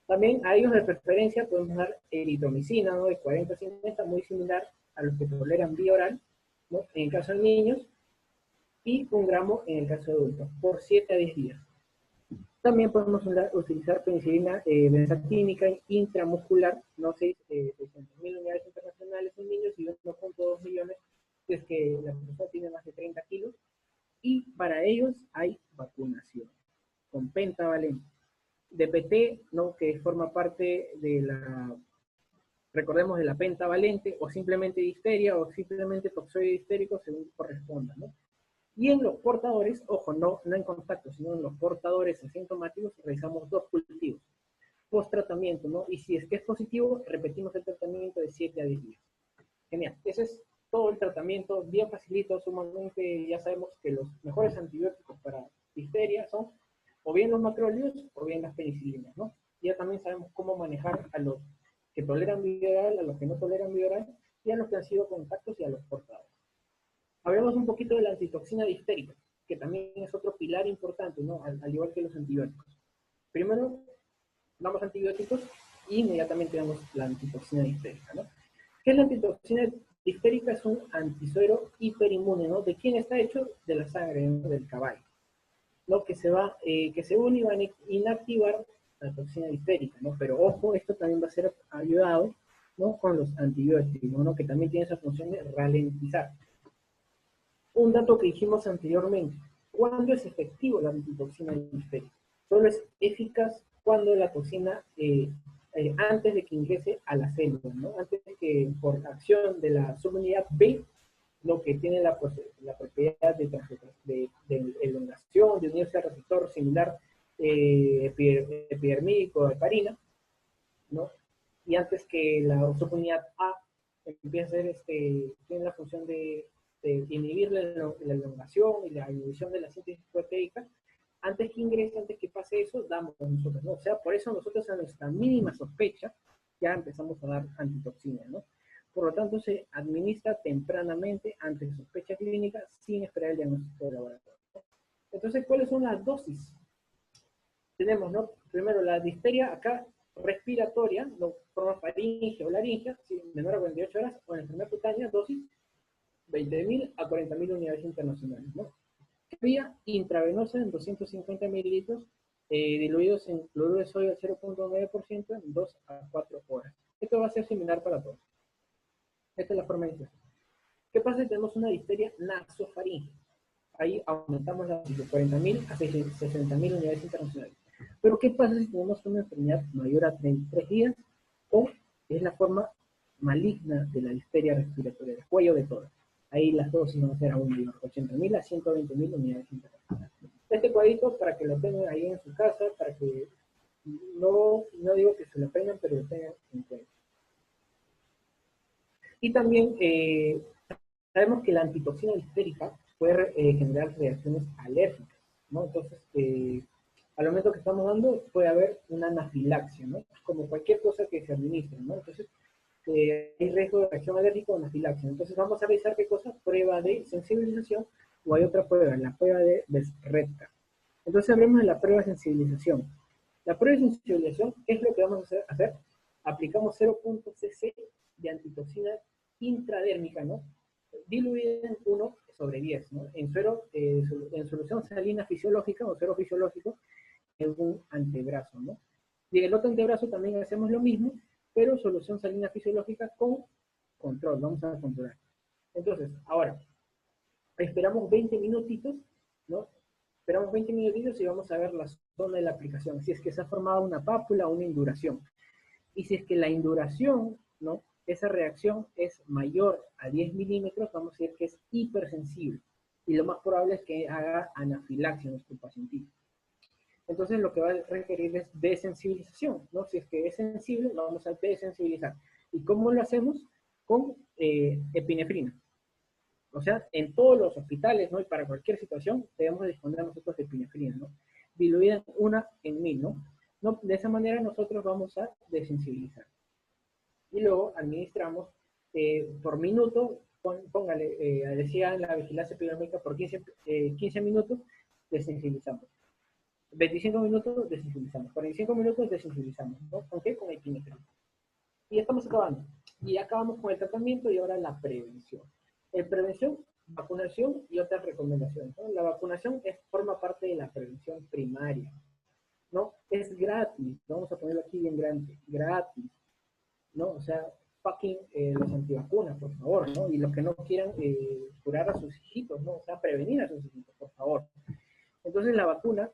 También a ellos de preferencia podemos dar eritromicina, ¿no? De 40 a 50, muy similar a los que toleran vía oral, ¿no? En el caso de niños, y 1 gramo en el caso de adultos, por 7 a 10 días. También podemos utilizar penicilina benzatínica intramuscular, no 600.000 unidades internacionales en niños y 1.2 millones si es que la persona tiene más de 30 kilos. Y para ellos hay vacunación con pentavalente. DPT, ¿no? Que forma parte de la, recordemos, de la pentavalente, o simplemente difteria, o simplemente toxoide histérico, según corresponda, ¿no? Y en los portadores, ojo, no en contacto, sino en los portadores asintomáticos, realizamos 2 cultivos post-tratamiento, ¿no? Y si es que es positivo, repetimos el tratamiento de 7 a 10 días. Genial, ese es todo el tratamiento, bien facilito, sumamente. Ya sabemos que los mejores antibióticos para difteria son o bien los macrólidos o bien las penicilinas, ¿no? Ya también sabemos cómo manejar a los que toleran vía oral, a los que no toleran vía oral, y a los que han sido contactos y a los portadores. Hablemos un poquito de la antitoxina difterica, que también es otro pilar importante, ¿no? Al igual que los antibióticos. Primero, damos antibióticos y inmediatamente damos la antitoxina difterica, ¿no? ¿Qué es la antitoxina difterica? Es un antisuero hiperinmune, ¿no? ¿De quién está hecho? De la sangre, ¿no? Del caballo, ¿no? Que se une y va a inactivar la toxina difterica, ¿no? Pero ojo, esto también va a ser ayudado, ¿no? Con los antibióticos, ¿no? Que también tiene esa función de ralentizar. Un dato que dijimos anteriormente, ¿cuándo es efectivo la antitoxina difterica? Solo es eficaz cuando la toxina, antes de que ingrese a la célula, ¿no? Antes de que, por acción de la subunidad B, lo que tiene la propiedad de elongación, de unirse al receptor similar epidérmico de heparina, ¿no? Y antes que la subunidad A empiece a ser, tiene la función de inhibir la elongación y la inhibición de la síntesis proteica, antes que ingrese, antes que pase eso, damos nosotros, ¿no? O sea, por eso nosotros a nuestra mínima sospecha ya empezamos a dar antitoxina, ¿no? Por lo tanto, se administra tempranamente ante sospecha clínica sin esperar el diagnóstico de laboratorio. Entonces, ¿cuáles son las dosis? Tenemos, ¿no? Primero, la difteria acá respiratoria, no forma faringe o laringe, ¿sí? Menor a 48 horas, o en enfermedad cutánea, dosis 20.000 a 40.000 unidades internacionales, ¿no? Vía intravenosa en 250 mililitros, diluidos en cloruro de sodio al 0.9% en 2 a 4 horas. Esto va a ser similar para todos. Esta es la forma de infusión. ¿Qué pasa si tenemos una difteria nasofaringe? Ahí aumentamos la dosis de 40.000 a 60.000 unidades internacionales. Pero ¿qué pasa si tenemos una enfermedad mayor a 33 días o es la forma maligna de la difteria respiratoria, del cuello de todo? Ahí las dosis van a ser aún mayor, 80.000 a 120.000 unidades internacionales. Este cuadrito para que lo tengan ahí en su casa, para que no digo que se lo aprendan, pero lo tengan en cuenta. Y también sabemos que la antitoxina difterica puede generar reacciones alérgicas, ¿no? Entonces, al momento que estamos dando, puede haber una anafilaxia, ¿no? Como cualquier cosa que se administre, ¿no? Entonces, hay riesgo de reacción alérgica o anafilaxia. Entonces, vamos a revisar qué cosa, prueba de sensibilización, o hay otra prueba, la prueba de Redcar. Entonces, hablemos de la prueba de sensibilización. La prueba de sensibilización, ¿qué es lo que vamos a hacer? Aplicamos 0.0 cc de antitoxina intradérmica, ¿no? Diluida en 1/10, ¿no? En solución salina fisiológica o suero fisiológico en un antebrazo, ¿no? Y en el otro antebrazo también hacemos lo mismo, pero solución salina fisiológica con control, vamos a controlar. Entonces, ahora, esperamos 20 minutitos, ¿no? Esperamos 20 minutitos y vamos a ver la zona de la aplicación, si es que se ha formado una pápula o una induración. Y si es que la induración, ¿no? Esa reacción es mayor a 10 milímetros, vamos a decir que es hipersensible. Y lo más probable es que haga anafilaxia en nuestro pacientito. Entonces lo que va a requerir es desensibilización, ¿no? Si es que es sensible, lo vamos a desensibilizar. ¿Y cómo lo hacemos? Con epinefrina. O sea, en todos los hospitales, ¿no? Y para cualquier situación, debemos disponer nosotros de epinefrina, ¿no? Diluida en 1000, ¿no? De esa manera nosotros vamos a desensibilizar. Y luego administramos por minuto, póngale, decía en la vigilancia epidemiológica, por 15 minutos desensibilizamos. 25 minutos desensibilizamos, 45 minutos desensibilizamos, ¿no? ¿Con qué? Con epinefrina. Y ya estamos acabando. Y ya acabamos con el tratamiento y ahora la prevención. En prevención, vacunación y otras recomendaciones, ¿no? La vacunación forma parte de la prevención primaria, ¿no? Es gratis, vamos a ponerlo aquí bien grande, gratis, ¿no? O sea, fucking los antivacunas, por favor, ¿no? Y los que no quieran curar a sus hijitos, ¿no? O sea, prevenir a sus hijitos, por favor. Entonces, la vacuna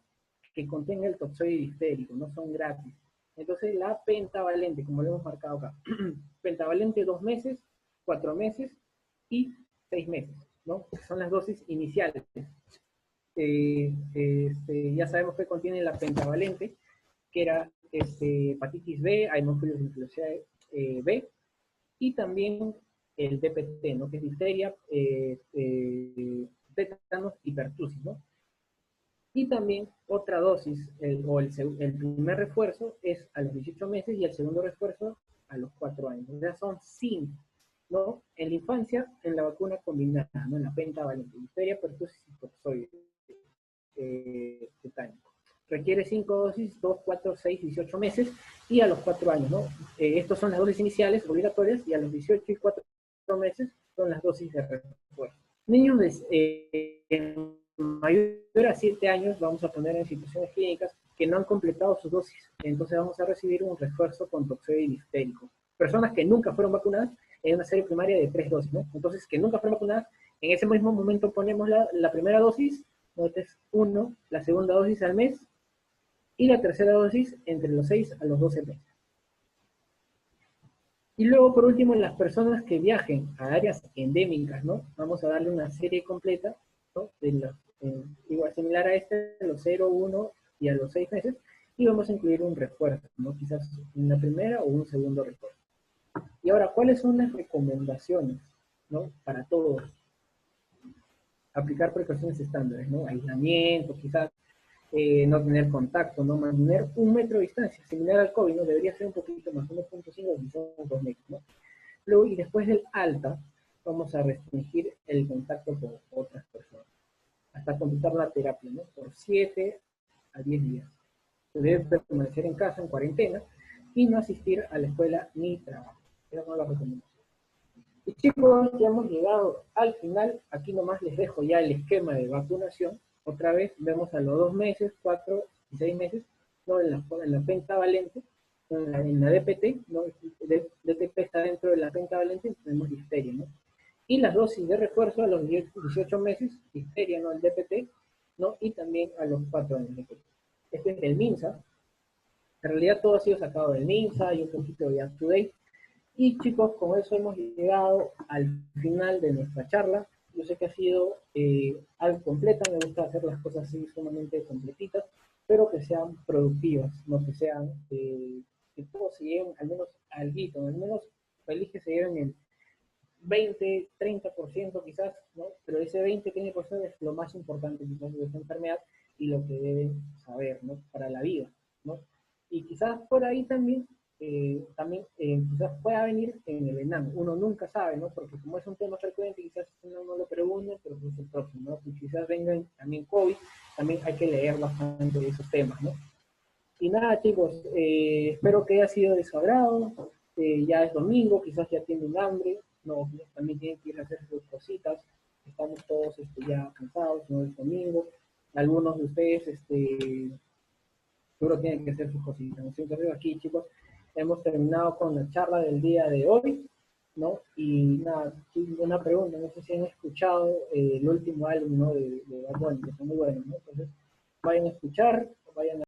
que contenga el toxoide difterico, no son gratis. Entonces, la pentavalente, como lo hemos marcado acá, pentavalente 2 meses, 4 meses y 6 meses, ¿no? Son las dosis iniciales. Ya sabemos que contiene la pentavalente, que era hepatitis B, hemófilos influenza B, y también el DPT, ¿no? Que es difteria, tétanos y pertusis, ¿no? Y también otra dosis, el primer refuerzo es a los 18 meses y el segundo refuerzo a los 4 años. O sea, son 5, ¿no? En la infancia, en la vacuna combinada, ¿no? En la pentavalente, difteria, pertusis y toxoide tetánico. Requiere 5 dosis, 2, 4, 6, 18 meses y a los 4 años, ¿no? Estos son las dosis iniciales obligatorias y a los 18 y 4 meses son las dosis de refuerzo. Niños mayor a 7 años vamos a poner en situaciones clínicas que no han completado sus dosis, entonces vamos a recibir un refuerzo con toxoide difterico. Personas que nunca fueron vacunadas en una serie primaria de 3 dosis, ¿no? Entonces, que nunca fueron vacunadas, en ese mismo momento ponemos la primera dosis, ¿no? Es 1, la segunda dosis al mes, y la tercera dosis entre los 6 a los 12 meses. Y luego, por último, las personas que viajen a áreas endémicas, ¿no? Vamos a darle una serie completa, ¿no? De los, igual similar a los 0, 1 y a los 6 meses, y vamos a incluir un refuerzo, ¿no? Quizás una primera o un segundo refuerzo. Y ahora, ¿cuáles son las recomendaciones, ¿no? Para todos. Aplicar precauciones estándares, ¿no? Aislamiento, quizás no tener contacto, no mantener 1 metro de distancia, similar al COVID, ¿no? Debería ser un poquito más, 1.5 si son 2 metros, ¿no? Luego, y después del alta, vamos a restringir el contacto con otras personas, hasta completar la terapia, ¿no? Por 7 a 10 días. Se debe permanecer en casa, en cuarentena, y no asistir a la escuela ni trabajo. Esas son las recomendaciones. Y chicos, ya hemos llegado al final. Aquí nomás les dejo ya el esquema de vacunación. Otra vez vemos a los 2 meses, 4 y 6 meses, ¿no? En la pentavalente, en la DPT, ¿no? DTP está dentro de la pentavalente, tenemos difteria, ¿no? Y las dosis de refuerzo a los 18 meses, difteria, ¿no? El DPT, ¿no? Y también a los 4 años. Este es el MINSA. En realidad todo ha sido sacado del MINSA y un poquito de UpToDate. Y chicos, con eso hemos llegado al final de nuestra charla. Yo sé que ha sido algo completa, me gusta hacer las cosas así sumamente completitas, pero que sean productivas, no que sean, que todos se lleven al menos algo, al menos feliz que se lleven el 20, 30% quizás, ¿no? Pero ese 20, 30% es lo más importante quizás de esta enfermedad y lo que deben saber, ¿no? Para la vida, ¿no? Y quizás por ahí también quizás pueda venir en el ENAM, uno nunca sabe, ¿no? Porque como es un tema frecuente, quizás uno no lo pregunte, pero es el próximo, ¿no? Y quizás vengan también COVID, también hay que leer bastante de esos temas, ¿no? Y nada, chicos, espero que haya sido de su agrado. Ya es domingo, quizás ya tienen hambre, no, también tienen que ir a hacer sus cositas. Estamos todos ya cansados, no es domingo. Algunos de ustedes seguro tienen que hacer sus cositas. Entonces, aquí, chicos, hemos terminado con la charla del día de hoy, ¿no? Y nada, una pregunta, no sé si han escuchado el último álbum, ¿no? De Bad Bunny, que está muy bueno, ¿no? Entonces, vayan a escuchar, vayan